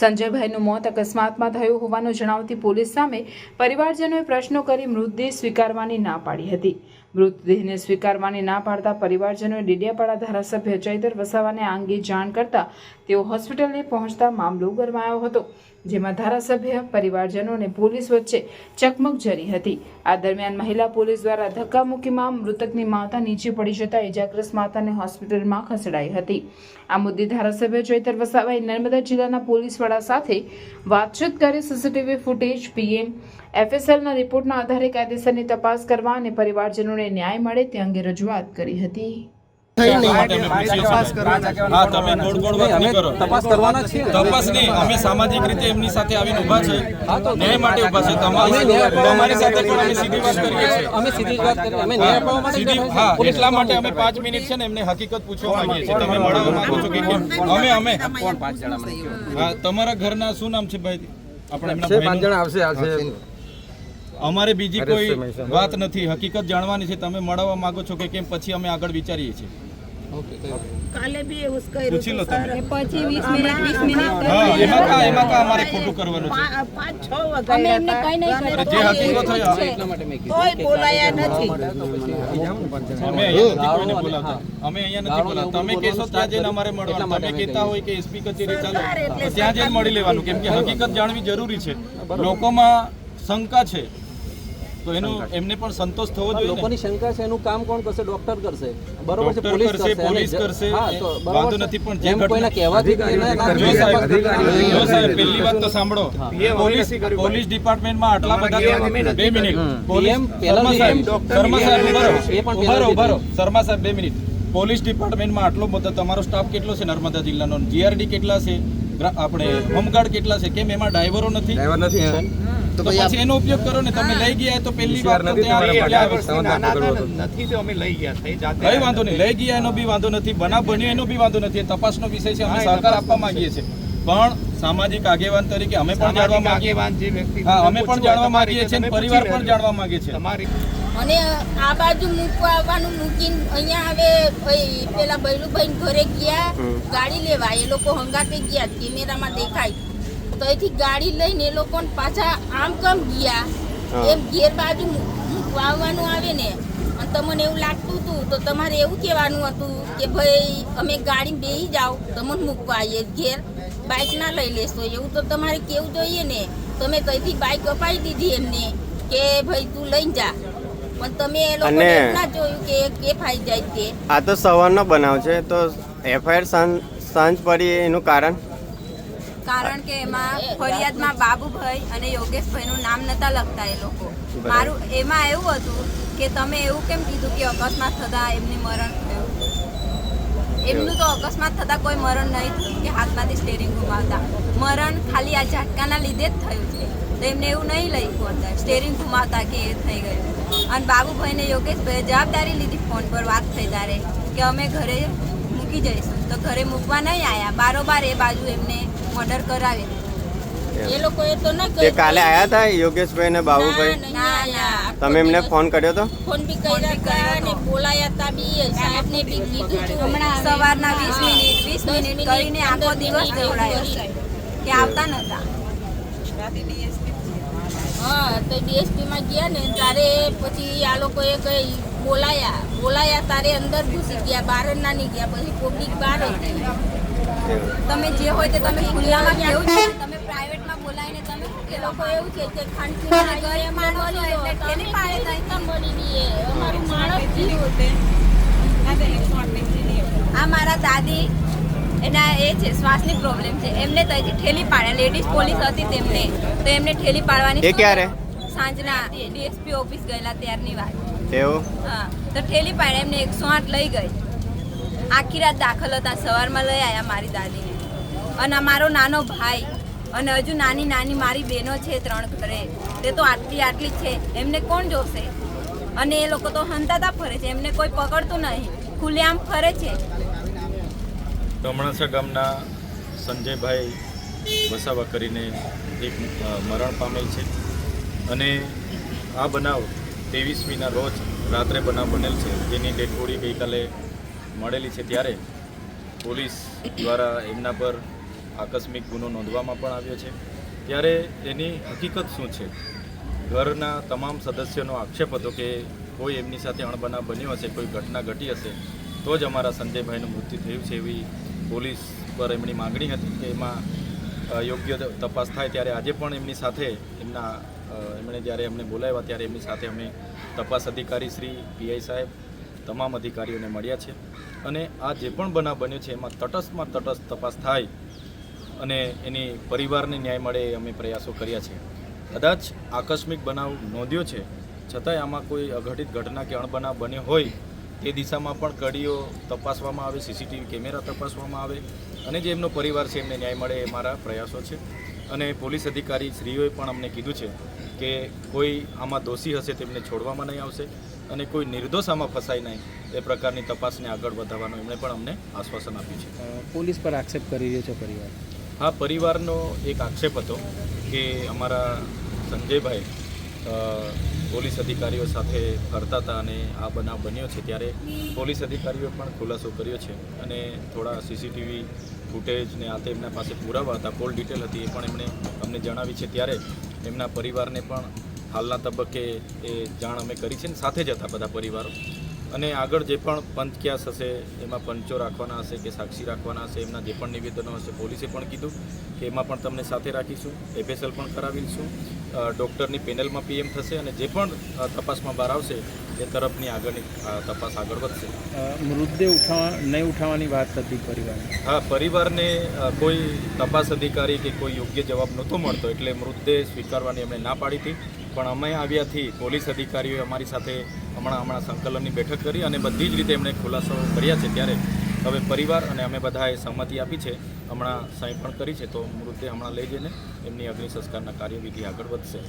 સંજયભાઈનું મોત અકસ્માતમાં થયું હોવાનું જણાવતી પોલીસ સામે પરિવારજનોએ પ્રશ્નો કરી મૃતદેહ સ્વીકારવાની ના પાડી હતી. મૃતદેહને સ્વીકારવાની ના પાડતા પરિવારજનોએ ડેડિયાપાડા ધારાસભ્ય ચૈતર વસાવાને આ અંગે જાણ કરતા તેઓ હોસ્પિટલને પહોંચતા મામલો ગરમાયો હતો, જેમાં ધારાસભ્ય, પરિવારજનો અને પોલીસ વચ્ચે ચકમક જરી હતી. આ દરમિયાન મહિલા પોલીસ દ્વારા ધક્કામુક્કીમાં મૃતકની માતા નીચે પડી જતા ઇજાગ્રસ્ત માતાને હોસ્પિટલમાં ખસેડાઈ હતી. આ મુદ્દે ધારાસભ્ય ચૈતર વસાવાએ નર્મદા જિલ્લાના પોલીસ વડા સાથે વાતચીત કરી સીસીટીવી ફૂટેજ, પીએમ એફએસએલના રિપોર્ટના આધારે કાયદેસરની તપાસ કરવા અને પરિવારજનોને ન્યાય મળે તે અંગે રજૂઆત કરી હતી. તપાસ નહીં, અમે સામાજિક રીતે એમની સાથે આવીને ઉભા છે, ન્યાય માટે ઉભા છે. તમારી સાથે પણ અમે સીધી વાત કરીએ છીએ. અમે સીધી જ વાત કરીએ. અમે ન્યાય અપાવવા માટે જ આવ્યા છીએ. હા, એટલા માટે અમે 5 મિનિટ છે ને એમને હકીકત પૂછવા માંગીએ છીએ. તમે મળવા માંગો છો કે કેમ? અમે હા, તમારા ઘરના શું નામ છે ભાઈ? આપણે એમના 5 જણા આવશે. અમારે બીજી કોઈ વાત નથી, હકીકત જાણવાની છે. તમે મળવા માંગો છો કે કેમ? પછી અમે આગળ વિચારીએ છીએ. કાલે બી એવું જ કર્યું પૂછી લો તમે. પછી 20 મિનિટ હા, એમાં કા અમારે ખોટું કરવાનું છે? 5-6 વગર જે હકીકત હોય કોઈ બોલાયા નથી. અમે અહીંયા નથી કોઈને બોલાવતા. અમે અહીંયા નથી બોલાવતા. તમે કહેશો ત્યાં જઈને અમારે મળવાનું. તમે કહેતા હોય કે એસપી કચેરી ચાલો, તો ત્યાં જઈને મળી લેવાનું, કેમ કે હકીકત જાણવી જરૂરી છે. લોકોમાં શંકા છે તો એમને પણ સંતોષ થવો જોઈએ. લોકોની શંકા છે, એનું કામ કોણ કરશે? ડોક્ટર કરશે, બરોબર છે. ડોક્ટર પોલીસ કરશે, વાંધો નથી. પણ જેમ કોઈને કહેવાથી જો સાહેબ, પહેલી વાત તો સાંભળો, પોલીસ ડિપાર્ટમેન્ટમાં આટલા બધા 2 મિનિટ શર્મા સાહેબ ઉભા રહો. શર્મા સાહેબ 2 મિનિટ. પોલીસ ડિપાર્ટમેન્ટમાં આટલો બધો તમારો સ્ટાફ કેટલો છે? નર્મદા જિલ્લાનો જીઆરડી કેટલા છે? આપણે હોમગાર્ડ કેટલા છે? કેમ એમાં ડ્રાઈવરો નથી? તો પછી એનો ઉપયોગ કરો ને. તમે લઈ ગયા તો પહેલી વાત તો નથી, તો અમે લઈ ગયા કઈ વાંધો નહીં. લઈ ગયા એનો બી વાંધો નથી, બનાવ બન્યો એનો બી વાંધો નથી. તપાસનો વિષય છે, અમે સહકાર આપવા માંગીએ છીએ. પણ સામાજિક આગેવાન તરીકે અમે પણ જાણવા માંગીએ. હા, અમે પણ જાણવા માંગીએ છીએ, પરિવાર પણ જાણવા માંગે છે. અને આ બાજુ મૂકવા આવવાનું મૂકીને અહીંયા હવે ભાઈ પેલા બૈલુભાઈ ઘરે ગયા ગાડી લેવા, એ લોકો હંગાતે ગયા, કેમેરામાં દેખાય તો અહીંથી ગાડી લઈને એ લોકો પાછા આમ કેમ ગયા, એમ ઘેર બાજુ મૂકવા આવવાનું આવે ને, અને તમને એવું લાગતું હતું તો તમારે એવું કહેવાનું હતું કે ભાઈ અમે ગાડી બેસી જાઓ, તમને મૂકવા આવીએ ઘેર, બાઇક ના લઈ લેશો, એવું તો તમારે કેવું જોઈએ ને. તમે કઈથી બાઇક અપાઈ દીધી એમને કે ભાઈ તું લઈ જા, પણ તમે એ લોકો ના જોયું કે કે ફાઈ જાય તે. આ તો સવારનો બનાવ છે, તો એફઆઈઆર સાંજ પડી એનું કારણ કે એમાં ફરિયાદમાં બાબુભાઈ અને યોગેશભાઈનું નામ નતા લખતા એ લોકો. મારું એમાં એવું હતું કે તમે એવું કેમ કીધું કે અકસ્માત થતા એમની મરણ થયું. એમનું તો અકસ્માત થતા કોઈ મરણ નહીં થયું કે હાથમાંથી સ્ટેરિંગ ઘુમાવતા, મરણ ખાલી આ ઝાટકાના લીધે જ થયું છે. તો એમને એવું નહીં લખ્યું અંદર સ્ટેરિંગ ઘુમાવતા કે એ થઈ ગયું. અને બાબુભાઈને યોગેશભાઈએ જવાબદારી લીધી, ફોન પર વાત થઈ તારે કે અમે ઘરે મૂકી જઈશું, તો ઘરે મૂકવા નહીં આવ્યા, બારોબાર એ બાજુ એમને મર્ડર કરાવી. એ લોકો એ તો ના તે કાલે આયા હતા યોગેશભાઈ ને બાબુભાઈ? તમે એમને ફોન કર્યો તો? ફોન બી કર્યા હતા અને બોલાયા હતા બી, સાહેબને બી કીધું હતું. હમણાં સવારના 20 મિનિટ કરીને આખો દિવસ દોડાયો કે આવતા નતા. હા, તો ડીએસપી માં ગયા ને તારે પછી આ લોકોએ કઈ બોલાયા તારે અંદર ઘૂસી ગયા, બહાર ના નહીં ગયા, પછી પબ્લિક બહાર હતી. તમે જે હોય તે તમે ખુલ્લામાં કેવું છે, તમે પ્રાઇવેટમાં બોલાવીને તમે એ લોકો એવું છે કે ખાનપુરા ઘરે માણસ એટલે કેની પાડે નહીં મળી દઈએ, અમારું માણસ થયું. આ મારા દાદી એના એ છે શ્વાસની પ્રોબ્લેમ છે, એમને ત્યાંથી ઠેલી પાડ્યા, લેડીઝ પોલીસ હતી તેમને, તો એમને ઠેલી પાડવાની. એ ક્યારે? સાંજના ડીએસપી ઓફિસ ગયેલા ત્યારની વાત. એવું? હા, તો ઠેલી પાડ્યા, એમને 108 લઈ ગઈ. આખી રાત દાખલ હતા, સવારમાં લઈ આવ્યા મારી દાદીને. અને અમારો નાનો ભાઈ અને હજુ નાની મારી બહેનો છે 3 ઘરે, તે તો આટલી જ છે, એમને કોણ જોશે? અને એ લોકો તો હંતાતા ફરે છે, એમને કોઈ પકડતું નહીં, ખુલ્લેઆમ ફરે છે. કમણાસા ગામના સંજયભાઈ વસાવા કરીને એક મરણ પામેલ છે, અને આ બનાવ 23મીના રોજ રાત્રે બનાવ બનેલ છે, જેની ડેડ બોડી ગઈકાલે મળેલી છે. ત્યારે પોલીસ દ્વારા એમના પર આકસ્મિક ગુનો નોંધવામાં પણ આવ્યો છે. ત્યારે એની હકીકત શું છે, ઘરના તમામ સદસ્યોનો આક્ષેપ હતો કે કોઈ એમની સાથે અણબનાવ બન્યો હશે, કોઈ ઘટના ઘટી હશે, તો જ અમારા સંજયભાઈનું મૃત્યુ થયું છે એવી પોલીસ પર એમની માગણી હતી કે એમાં યોગ્ય તપાસ થાય. ત્યારે આજે પણ એમની સાથે એમણે જ્યારે અમને બોલાવ્યા ત્યારે એમની સાથે અમે તપાસ અધિકારી શ્રી પીઆઈ સાહેબ તમામ અધિકારીઓને મળ્યા છે, અને આ જે પણ બનાવ બન્યો છે એમાં તટસ્થમાં તટસ્થ તપાસ થાય અને એની પરિવારને ન્યાય મળે એ અમે પ્રયાસો કર્યા છે. કદાચ આકસ્મિક બનાવ નોંધ્યો છે, છતાંય આમાં કોઈ અઘટિત ઘટના કે અણબનાવ બન્યો હોય તે દિશામાં પણ કડીઓ તપાસવામાં આવે, સીસીટીવી કેમેરા તપાસવામાં આવે, અને જે એમનો પરિવાર છે એમને ન્યાય મળે એ મારા પ્રયાસો છે. અને પોલીસ અધિકારી શ્રીઓએ પણ અમને કીધું છે કે કોઈ આમાં દોષી હશે તેમને છોડવામાં નહીં આવશે, અને કોઈ નિર્દોષ આમાં ફસાય નહીં એ પ્રકારની તપાસને આગળ વધારવાનું એમણે પણ અમને આશ્વાસન આપ્યું છે. પોલીસ પર આક્ષેપ કરી રહ્યો છે પરિવાર? હા, પરિવારનો એક આક્ષેપ હતો કે અમારા સંજયભાઈ પોલીસ અધિકારીઓ સાથે ફરતા હતા અને આ બનાવ બન્યો છે. ત્યારે પોલીસ અધિકારીઓએ પણ ખુલાસો કર્યો છે, અને થોડા સીસીટીવી ફૂટેજ ને આ તે એમના પાસે પુરાવા હતા, કોલ ડિટેલ હતી, એ પણ એમણે અમને જણાવી છે. ત્યારે એમના પરિવારને પણ હાલના તબક્કે એ જાણ અમે કરી છે, ને સાથે જ હતા બધા પરિવારો. અને આગળ જે પણ પંચક્યાસ હશે એમાં પંચો રાખવાના હશે કે સાક્ષી રાખવાના હશે, એમના જે પણ નિવેદનો હશે, પોલીસે પણ કીધું કે એમાં પણ તમને સાથે રાખીશું, એફએસએલ પણ કરાવીશું, ડૉક્ટરની પેનલમાં પીએમ થશે, અને જે પણ તપાસમાં બહાર આવશે એ તરફની આગળની તપાસ આગળ વધશે. મૃતદેહ નહીં ઉઠાવવાની વાત હતી પરિવારની? હા, પરિવારને કોઈ તપાસ અધિકારી કે કોઈ યોગ્ય જવાબ નહોતો મળતો, એટલે મૃતદેહ સ્વીકારવાની એમણે ના પાડી હતી. પણ અમે આવ્યાથી પોલીસ અધિકારીઓએ અમારી સાથે હમણાં સંકલનની બેઠક કરી અને બધી જ રીતે એમણે ખુલાસો કર્યા છે. ત્યારે હવે પરિવાર અને અમે બધાએ સહમતિ આપી છે, હમણાં સહી પણ કરી છે, તો મૃતદેહ હમણાં લઈ જઈને એમની અગ્નિ સંસ્કારના કાર્યવિધિ આગળ વધશે.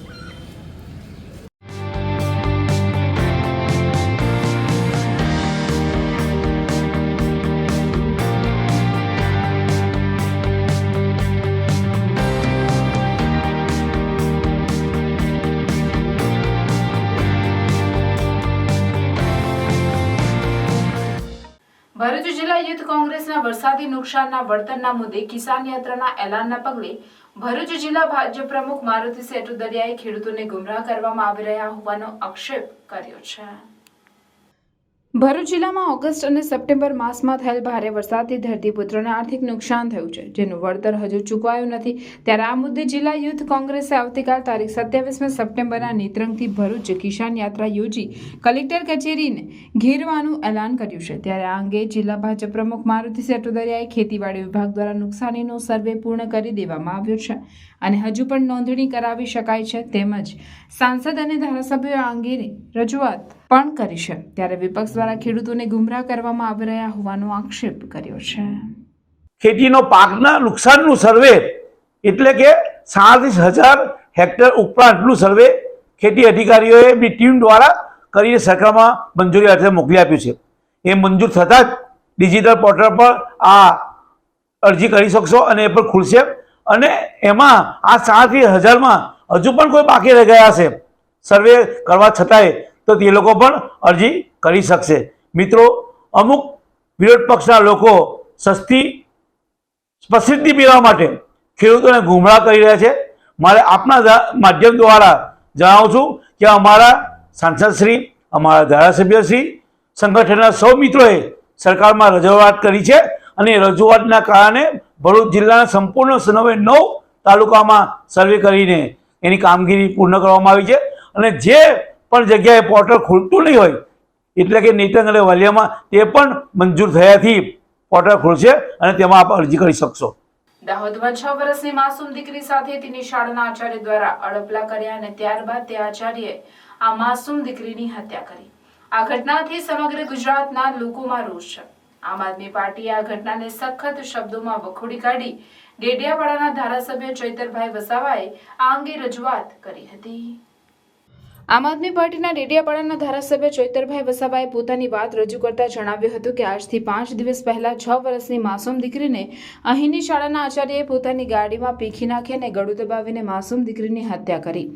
ભરૂચ જિલ્લા યુથ કોંગ્રેસના વરસાદી નુકસાનના વળતરના મુદ્દે કિસાન યાત્રાના એલાનના પગલે ભરૂચ જિલ્લા ભાજપ પ્રમુખ મારુતિ સેટુદરિયાએ ખેડૂતોને ગુમરાહ કરવામાં આવી રહ્યા હોવાનો આક્ષેપ કર્યો છે. ભરૂચ જિલ્લામાં ઓગસ્ટ અને સપ્ટેમ્બર માસમાં થયેલ ભારે વરસાદથી ધરતીપુત્રોને આર્થિક નુકસાન થયું છે, જેનું વળતર હજુ ચૂકવાયું નથી. ત્યારે આ મુદ્દે જિલ્લા યુથ કોંગ્રેસે આવતીકાલ તારીખ 27 સપ્ટેમ્બરના નેત્રંગથી ભરૂચ કિસાન યાત્રા યોજી કલેક્ટર કચેરીને ઘેરવાનું એલાન કર્યું છે. ત્યારે આ અંગે જિલ્લા ભાજપ પ્રમુખ મારુતિ સેટુદરિયાએ ખેતીવાડી વિભાગ દ્વારા નુકસાનીનો સર્વે પૂર્ણ કરી દેવામાં આવ્યો છે અને હજુ પણ નોંધણી કરાવી શકાય છે. તેમજ સાંસદ અને ધારાસભ્યો આ અંગેની રજૂઆત પણ કરી છે. ત્યારે વિપક્ષ દ્વારા ખેડૂતોને ગુમરાહ કરવામાં આવી રહ્યા હોવાનો આક્ષેપ કર્યો છે. ખેતીનો પાકના નુકસાનનું સર્વે એટલે કે 37,000 હેક્ટર ઉપરાંતનું સર્વે ખેતી અધિકારીઓએ બી ટીમ દ્વારા કરીને સરકારમાં મંજૂરી અર્થે મોકલી આપ્યું છે. એ મંજૂર થતાં જ ડિજિટલ પોર્ટલ પર આ અરજી કરી શકશો અને એ પણ ખુલશે. અને એમાં આ 37,000માં હજુ પણ કોઈ બાકી રહી ગયા હશે સર્વે કરવા છતાંય, તો તે લોકો પણ અરજી કરી શકશે. મિત્રો, અમુક વિરોધ પક્ષના લોકો સસ્તી પ્રસિદ્ધિ મેળવવા માટે ખેડૂતોને ગુમરાહ કરી રહ્યા છે. મારે આપના માધ્યમ દ્વારા જણાવું છું કે અમારા સાંસદશ્રી, અમારા ધારાસભ્યશ્રી, સંગઠનના સૌ મિત્રોએ સરકારમાં રજૂઆત કરી છે અને રજૂઆતના કારણે ભરૂચ જિલ્લાના સંપૂર્ણ 9 તાલુકામાં સર્વે કરીને એની કામગીરી પૂર્ણ કરવામાં આવી છે. અને જે પણ જગ્યાએ પોર્ટલ ખુલતું નહીં હોય એટલે કે નેત્રંગ અને વાલિયામાં તે પણ મંજૂર થયાથી પોર્ટલ ખુલશે અને તેમાં આપ અરજી કરી શકશો. દાહોદમાં 6 વર્ષની માસૂમ દીકરી સાથે તેની શાળાના આચાર્ય દ્વારા અડપલા કર્યા અને ત્યારબાદ તે આચાર્યએ આ માસૂમ દીકરીની હત્યા કરી. આ ઘટનાથી સમગ્ર ગુજરાતના લોકોમાં રોષ છે. આમ આદમી પાર્ટીએ આ ઘટનાને સખત શબ્દોમાં વખોડી કાઢી ડેડિયાપાડાના ધારાસભ્ય ચૈતરભાઈ વસાવાએ આ અંગે રજૂઆત કરી હતી. આમ આદમી પાર્ટીના ડેડિયાપાડાના ધારાસભ્ય ચૈતરભાઈ વસાવાએ પોતાની વાત રજૂ કરતા જણાવ્યું હતું કે આજથી 5 દિવસ પહેલા 6 વર્ષની માસૂમ દીકરીને અહીંની શાળાના આચાર્યએ પોતાની ગાડીમાં પીખી નાખી અને ગળું દબાવીને માસૂમ દીકરીની હત્યા કરી.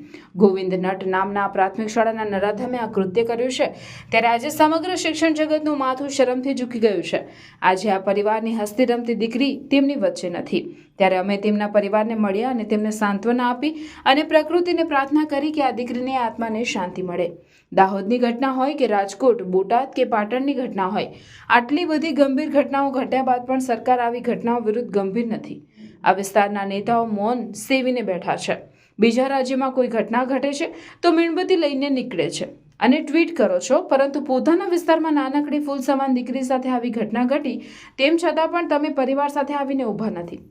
ગોવિંદ નટ નામના પ્રાથમિક શાળાના નરાધમે આ કૃત્ય કર્યું છે. ત્યારે આજે સમગ્ર શિક્ષણ જગતનું માથું શરમથી ઝૂકી ગયું છે. આજે આ પરિવારની હસતી રમતી દીકરી તેમની વચ્ચે નથી. ત્યારે અમે તેમના પરિવારને મળ્યા અને તેમને સાંત્વના આપી અને પ્રકૃતિને પ્રાર્થના કરી કે આ દીકરીને આત્માને શાંતિ મળે. દાહોદની ઘટના હોય કે રાજકોટ, બોટાદ કે પાટણની ઘટના હોય, આટલી બધી ગંભીર ઘટનાઓ ઘટ્યા બાદ પણ સરકાર આવી ઘટનાઓ વિરુદ્ધ ગંભીર નથી. આ વિસ્તારના નેતાઓ મૌન સેવીને બેઠા છે. બીજા રાજ્યમાં કોઈ ઘટના ઘટે છે તો મીણબત્તી લઈને નીકળે છે અને ટ્વીટ કરો છો, પરંતુ પોતાના વિસ્તારમાં નાનકડી ફૂલ સમાન દીકરી સાથે આવી ઘટના ઘટી તેમ છતાં પણ તમે પરિવાર સાથે આવીને ઊભા નથી.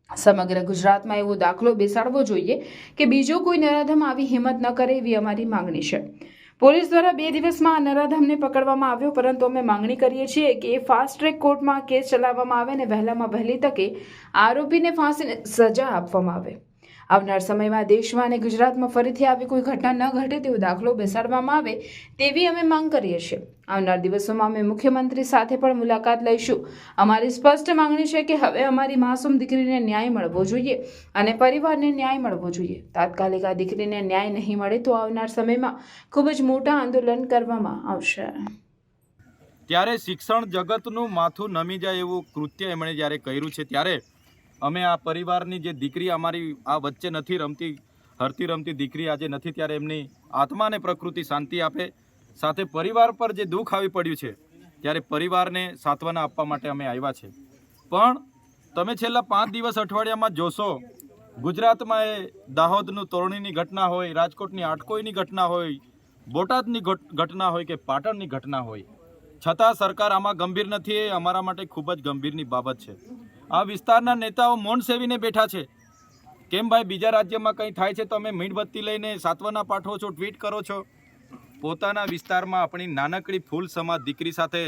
સમગ્ર ગુજરાતમાં એવો દાખલો બેસાડવો જોઈએ કે બીજો કોઈ નરાધમ આવી હિંમત ન કરે, એવી અમારી માંગણી છે. પોલીસ દ્વારા 2 દિવસમાં આ નરાધમને પકડવામાં આવ્યો, પરંતુ અમે માંગણી કરીએ છીએ કે ફાસ્ટ ટ્રેક કોર્ટમાં કેસ ચલાવવામાં આવે અને વહેલામાં વહેલી તકે આરોપીને ફાંસીની સજા આપવામાં આવે. આવનાર સમયમાં દેશમાં અને ગુજરાતમાં ફરીથી આવી કોઈ ઘટના ન ઘટે તેવો દાખલો બેસાડવામાં આવે તેવી અમે માંગ કરીએ છીએ. આવનાર દિવસોમાં અમે મુખ્યમંત્રી સાથે પણ મુલાકાત લઈશું. અમારી સ્પષ્ટ માંગણી છે કે હવે અમારી માસૂમ દીકરીને ન્યાય મળવો જોઈએ અને પરિવારને ન્યાય મળવો જોઈએ. તાત્કાલિક આ દીકરીને ન્યાય નહીં મળે તો આવનાર સમયમાં ખૂબ જ મોટા આંદોલન કરવામાં આવશે. ત્યારે શિક્ષણ જગતનું માથું નમી જાય એવું કૃત્ય એમણે જ્યારે કર્યું છે, ત્યારે અમે આ પરિવારની જે દીકરી અમારી આ વચ્ચે નથી રમતી, હરતી રમતી દીકરી આજે નથી, ત્યારે એમની આત્માને પ્રકૃતિ શાંતિ આપે. સાથે પરિવાર પર જે દુઃખ આવી પડ્યું છે ત્યારે પરિવારને સાંત્વના આપવા માટે અમે આવ્યા છે. પણ તમે છેલ્લા 5 દિવસ અઠવાડિયામાં જોશો, ગુજરાતમાં એ દાહોદનું તોરણીની ઘટના હોય, રાજકોટની આટકોઈની ઘટના હોય, બોટાદની ઘટના હોય કે પાટણની ઘટના હોય, છતાં સરકાર આમાં ગંભીર નથી. એ અમારા માટે ખૂબ જ ગંભીરની બાબત છે. આ વિસ્તારના નેતાઓ મૌન સેવીને બેઠા છે. કેમ ભાઈ, બીજા રાજ્યમાં કંઈ થાય છે તો અમે મીણબત્તી લઈને સાંત્વના પાઠવો છો, ટ્વીટ કરો છો. પોતાના વિસ્તારમાં આપણી નાનકડી ફૂલ સમાજ દીકરી સાથે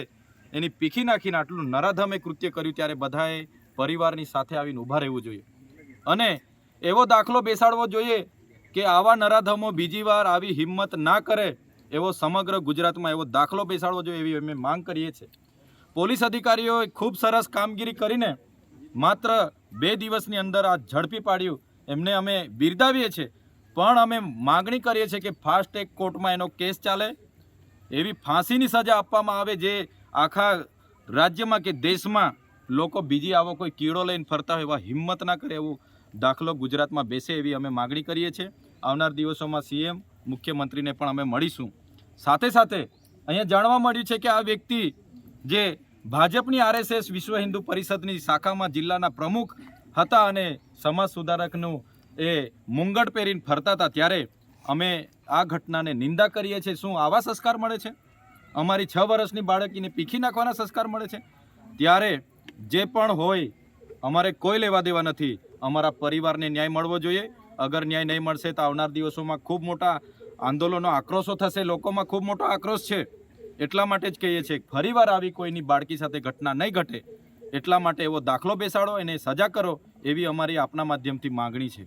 એની પીખી નાખીને આટલું નરાધમે કૃત્ય કર્યું, ત્યારે બધાએ પરિવારની સાથે આવીને ઊભા રહેવું જોઈએ અને એવો દાખલો બેસાડવો જોઈએ કે આવા નરાધમો બીજી વાર આવી હિંમત ના કરે, એવો સમગ્ર ગુજરાતમાં એવો દાખલો બેસાડવો જોઈએ, એવી અમે માંગ કરીએ છીએ. પોલીસ અધિકારીઓએ ખૂબ સરસ કામગીરી કરીને માત્ર 2 દિવસની અંદર આ ઝડપી પાડ્યું, એમને અમે બિરદાવીએ છીએ. પણ અમે માગણી કરીએ છીએ કે ફાસ્ટ ટ્રેક કોર્ટમાં એનો કેસ ચાલે, એવી ફાંસીની સજા આપવામાં આવે જે આખા રાજ્યમાં કે દેશમાં લોકો બીજી આવો કોઈ કીડો લઈને ફરતા હોય એવા હિંમત ના કરે એવું દાખલો ગુજરાતમાં બેસે એવી અમે માગણી કરીએ છીએ. આવનાર દિવસોમાં સીએમ મુખ્યમંત્રીને પણ અમે મળીશું. સાથે સાથે અહીંયા જાણવા મળ્યું છે કે આ વ્યક્તિ જે ભાજપની RSS વિશ્વ હિન્દુ પરિષદની શાખામાં જિલ્લાના પ્રમુખ હતા અને સમાજ સુધારકનું એ મુંગટ પહેરીને ફરતા હતા, ત્યારે અમે આ ઘટનાને નિંદા કરીએ છીએ. શું આવા સંસ્કાર મળે છે? અમારી 6 વર્ષની બાળકીને પીખી નાખવાના સંસ્કાર મળે છે? ત્યારે જે પણ હોય અમારે કોઈ લેવા દેવા નથી. અમારા પરિવારને ન્યાય મળવો જોઈએ. અગર ન્યાય નહીં મળશે તો આવનાર દિવસોમાં ખૂબ મોટા આંદોલનો, આક્રોશો થશે. લોકોમાં ખૂબ મોટો આક્રોશ છે. એટલા માટે જ કહીએ છીએ ફરીવાર આવી કોઈની બાળકી સાથે ઘટના નહીં ઘટે, એટલા માટે એવો દાખલો બેસાડો, એને સજા કરો, એવી અમારી આપના માધ્યમથી માગણી છે.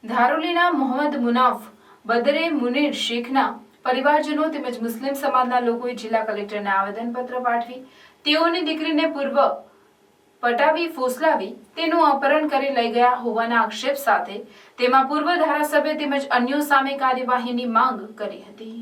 ધારોલીના મોહમ્મદ મુનાફ બદરે મુનીર શેખના પરિવારજનો તેમજ મુસ્લિમ સમાજના લોકોએ જિલ્લા કલેક્ટરને આવેદનપત્ર પાઠવી તેઓની દીકરીને પૂર્વ પટાવી ફોસલાવી તેનું અપહરણ કરી લઈ ગયા હોવાના આક્ષેપ સાથે તેમાં પૂર્વ ધારાસભ્ય તેમજ અન્યો સામે કાર્યવાહીની માંગ કરી હતી.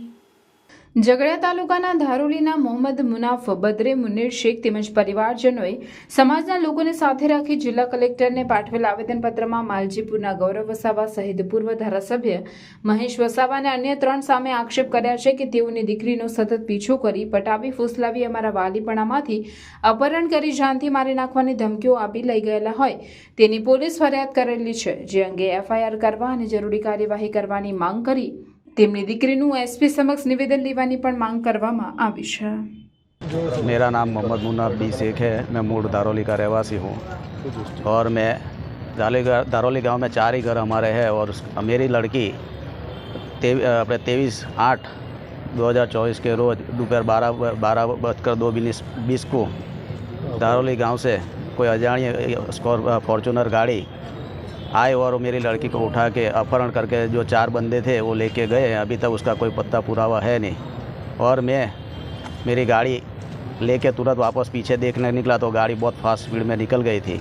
ઝઘડિયા તાલુકાના ધારોલીના મોહમ્મદ મુનાફ બદરે મુનીર શેખ તેમજ પરિવારજનોએ સમાજના લોકોને સાથે રાખી જિલ્લા કલેક્ટરને પાઠવેલ આવેદનપત્રમાં માલજીપુરના ગૌરવ વસાવા સહિત પૂર્વ ધારાસભ્ય મહેશ વસાવા અને અન્ય 3 સામે આક્ષેપ કર્યા છે કે તેઓની દીકરીનો સતત પીછો કરી પટાવી ફોસલાવી અમારા વાલીપણામાંથી અપહરણ કરી જાનથી મારી નાખવાની ધમકીઓ આપી લઈ ગયેલા હોય તેની પોલીસ ફરિયાદ કરેલી છે, જે અંગે FIR કરવા અને જરૂરી કાર્યવાહી કરવાની માંગ કરી તેમની દીકરીનું SP समक्ष निवेदन लेवानी पण मांग करवामां आवी छे. मेरा नाम मोहम्मद मुन्नाफ बी शेख है. मैं मूल दारोली का रहवासी हूँ और मैं दारोली गांव में 4 ही घर हमारे हैं और मेरी लड़की 23/8/2024 के रोज़ दोपहर 12:02 को दारोली गांव से कोई अजाणी फॉर्चूनर गाड़ी आए और मेरी लड़की को उठा के अपहरण करके जो 4 बंदे थे वो लेके गए. अभी तक उसका कोई पत्ता पुरावा है नहीं. और मैं मेरी गाड़ी लेके तुरंत वापस पीछे देखने निकला तो गाड़ी बहुत फास्ट स्पीड में निकल गई थी.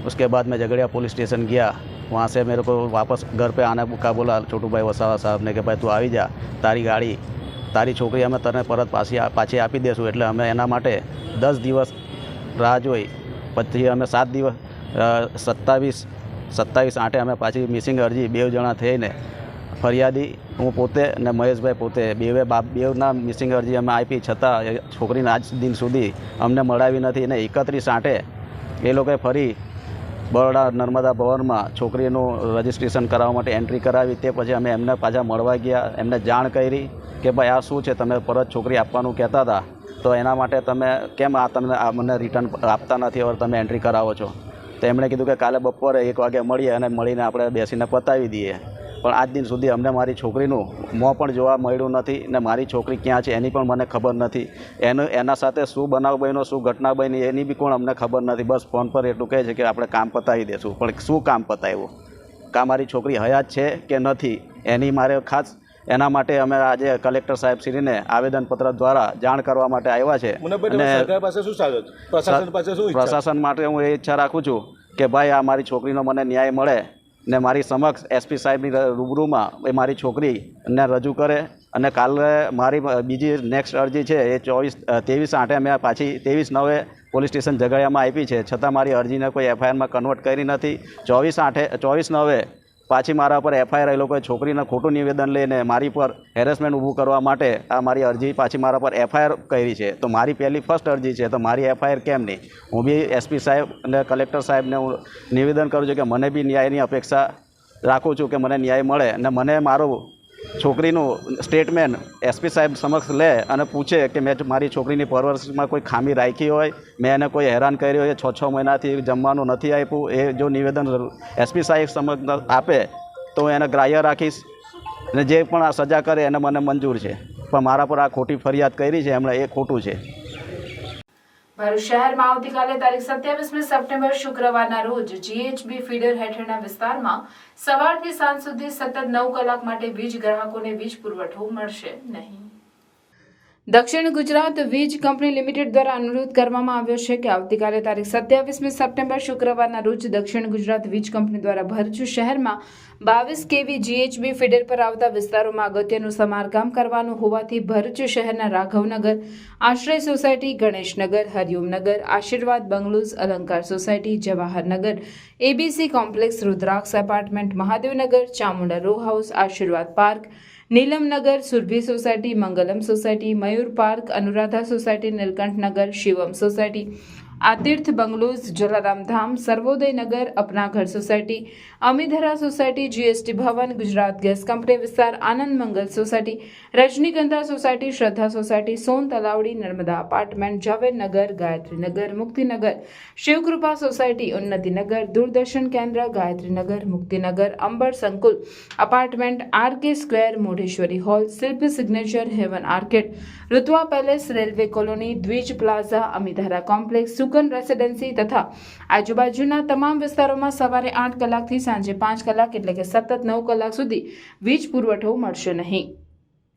उसके बाद मैं झगड़िया पुलिस स्टेशन गया. वहाँ से मेरे को वापस घर पे आने का बोला छोटू भाई वसावा साहब ने कि भाई तू આવી જા, તારી ગાડી તારી છોકરી અમે તને પરત પાછી આપી દેશું. એટલે અમે એના માટે 10 દિવસ રાહ જોઈ. પછી અમે 7 દિવસ 27/8 અમે પાછી મિસિંગ અરજી 2 જણા થઈને ફરિયાદી હું પોતે અને મહેશભાઈ પોતે બેવના મિસિંગ અરજી અમે આપી, છતાં છોકરીને આજ દિન સુધી અમને મળાવી નથી. અને 31/8 એ લોકોએ ફરી બરોડા નર્મદા ભવનમાં છોકરીનું રજિસ્ટ્રેશન કરાવવા માટે એન્ટ્રી કરાવી. તે પછી અમે એમને પાછા મળવા ગયા, એમને જાણ કરી કે ભાઈ આ શું છે, તમે પરત છોકરી આપવાનું કહેતા હતા તો એના માટે તમે કેમ મને રિટર્ન આપતા નથી और તમે એન્ટ્રી કરાવો છો. તો એમણે કીધું કે કાલે બપોરે 1 વાગે મળીએ અને મળીને આપણે બેસીને પતાવી દઈએ. પણ આજ દિન સુધી અમને મારી છોકરીનું મોં પણ જોવા મળ્યું નથી ને મારી છોકરી ક્યાં છે એની પણ મને ખબર નથી. એના સાથે શું બનાવ બન્યો, શું ઘટના બની એની બી પણ અમને ખબર નથી. બસ ફોન પર એટલું કહે છે કે આપણે કામ પતાવી દઈશું. પણ શું કામ પતાવ્યું? કાં મારી છોકરી હયાત છે કે નથી એની મારે ખાસ એના માટે અમે આજે કલેક્ટર સાહેબ શ્રીને આવેદનપત્ર દ્વારા જાણ કરવા માટે આવ્યા છે. અને પ્રશાસન માટે હું એ ઈચ્છા રાખું છું કે ભાઈ આ મારી છોકરીનો મને ન્યાય મળે ને મારી સમક્ષ SP સાહેબની રૂબરૂમાં એ મારી છોકરીને રજૂ કરે. અને કાલે મારી બીજી નેક્સ્ટ અરજી છે એ 23/8 અમે પાછી 23/9 પોલીસ સ્ટેશન ઝઘડિયામાં આપી છે, છતાં મારી અરજીને કોઈ FIRમાં કન્વર્ટ કરી નથી. 24/9 પાછી મારા પર FIR એ લોકોએ છોકરીને ખોટું નિવેદન લઈને મારી પર હેરેસમેન્ટ ઊભું કરવા માટે આ મારી અરજી પાછી મારા પર FIR કરી છે. તો મારી ફર્સ્ટ અરજી છે તો મારી FIR કેમ નહીં? હું બી SP સાહેબ અને કલેક્ટર સાહેબને હું નિવેદન કરું છું કે મને બી ન્યાયની અપેક્ષા રાખું છું કે મને ન્યાય મળે અને મને મારું છોકરીનું સ્ટેટમેન્ટ SP સાહેબ સમક્ષ લે અને પૂછે કે મેં મારી છોકરીની પરવરિશમાં કોઈ ખામી રાખી હોય, મેં એને કોઈ હેરાન કર્યો હોય, 6 મહિનાથી જમવાનું નથી આપ્યું, એ જો નિવેદન SP સાહેબ સમક્ષ આપે તો એને ગ્રાહ્ય રાખીશ અને જે પણ આ સજા કરે એને મને મંજૂર છે. પણ મારા પર આ ખોટી ફરિયાદ કરી છે એમણે, એ ખોટું છે. ભરૂચ શહેરમાં આવતીકાલે તારીખ 27મી સપ્ટેમ્બર શુક્રવારના રોજ GHB ફીડર હેઠળના વિસ્તારમાં સવારથી સાંજ સુધી સતત 9 કલાક માટે વીજ ગ્રાહકોને વીજ પુરવઠો મળશે નહીં. દક્ષિણ ગુજરાત વીજ કંપની લિમિટેડ દ્વારા અનુરોધ કરવામાં આવ્યો છે કે આવતીકાલે તારીખ 27મી સપ્ટેમ્બર શુક્રવારના રોજ દક્ષિણ ગુજરાત વીજ કંપની દ્વારા ભરૂચ શહેરમાં 22 kV GHB ફીડર પર આવતા વિસ્તારોમાં અગત્યનું સમારકામ કરવાનું હોવાથી ભરૂચ શહેરના રાઘવનગર, આશ્રય society, Ganeshnagar, Hariom Nagar, Ashirwad bungalows, Alankar society, Jawaharnagar, ABC complex, Rudraksh apartment, Mahadevnagar, Chamunda row house, Ashirwad park, Neelamnagar, Surbhi society, Mangalam society, Mayur park, Anuradha society, Nilkanthnagar, Shivam society, Aatirth bungalows, Jalaram Dham, Sarvodaynagar, Apnaghar society, Amidhara society, GST Bhavan, Gujarat gas company વિસ્તાર, Anand Mangal society, Rajnigandha society, Shraddha society, Son Talavdi, Narmada apartment, Zavernagar, Gayatrinagar, Muktinagar, Shivkrupa society, Unnatinagar, Doordarshan Kendra, Gayatrinagar, Muktinagar, Ambar Sankul apartment, RK square, Modheshwari hall, Shilpi signature, heaven arcade, Rutva palace, railway colony, Dwij plaza, Amidhara complex, Sukan residency તથા આજુબાજુના તમામ વિસ્તારોમાં સવારે 8 કલાકથી સાંજે 5 કલાક એટલે કે સતત 9 કલાક સુધી વીજ પુરવઠો મળશે નહીં.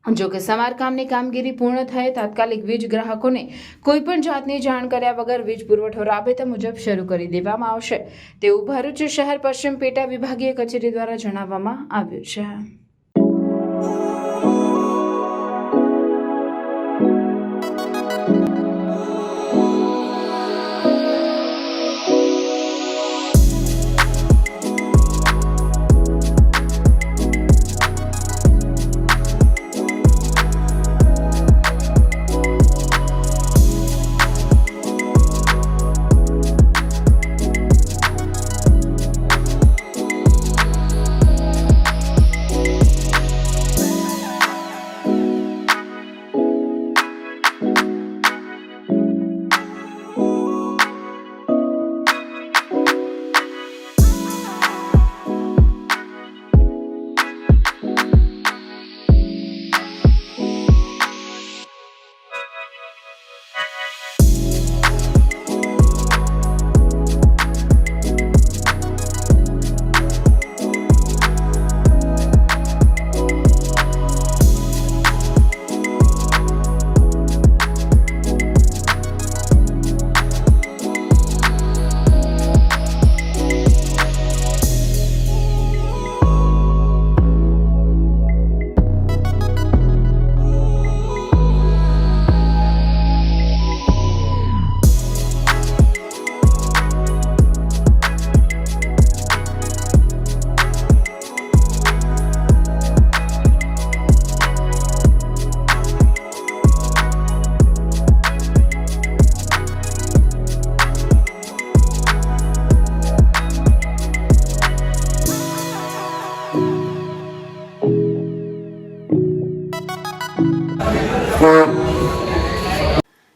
જો કે સમારકામની કામગીરી પૂર્ણ થયે તાત્કાલિક વીજ ગ્રાહકોને કોઈપણ જાતની જાણ કર્યા વગર વીજ પુરવઠો રાબેતા મુજબ શરૂ કરી દેવામાં આવશે તેવું ભરૂચ શહેર પશ્ચિમ પેટા વિભાગીય કચેરી દ્વારા જણાવવામાં આવ્યું છે.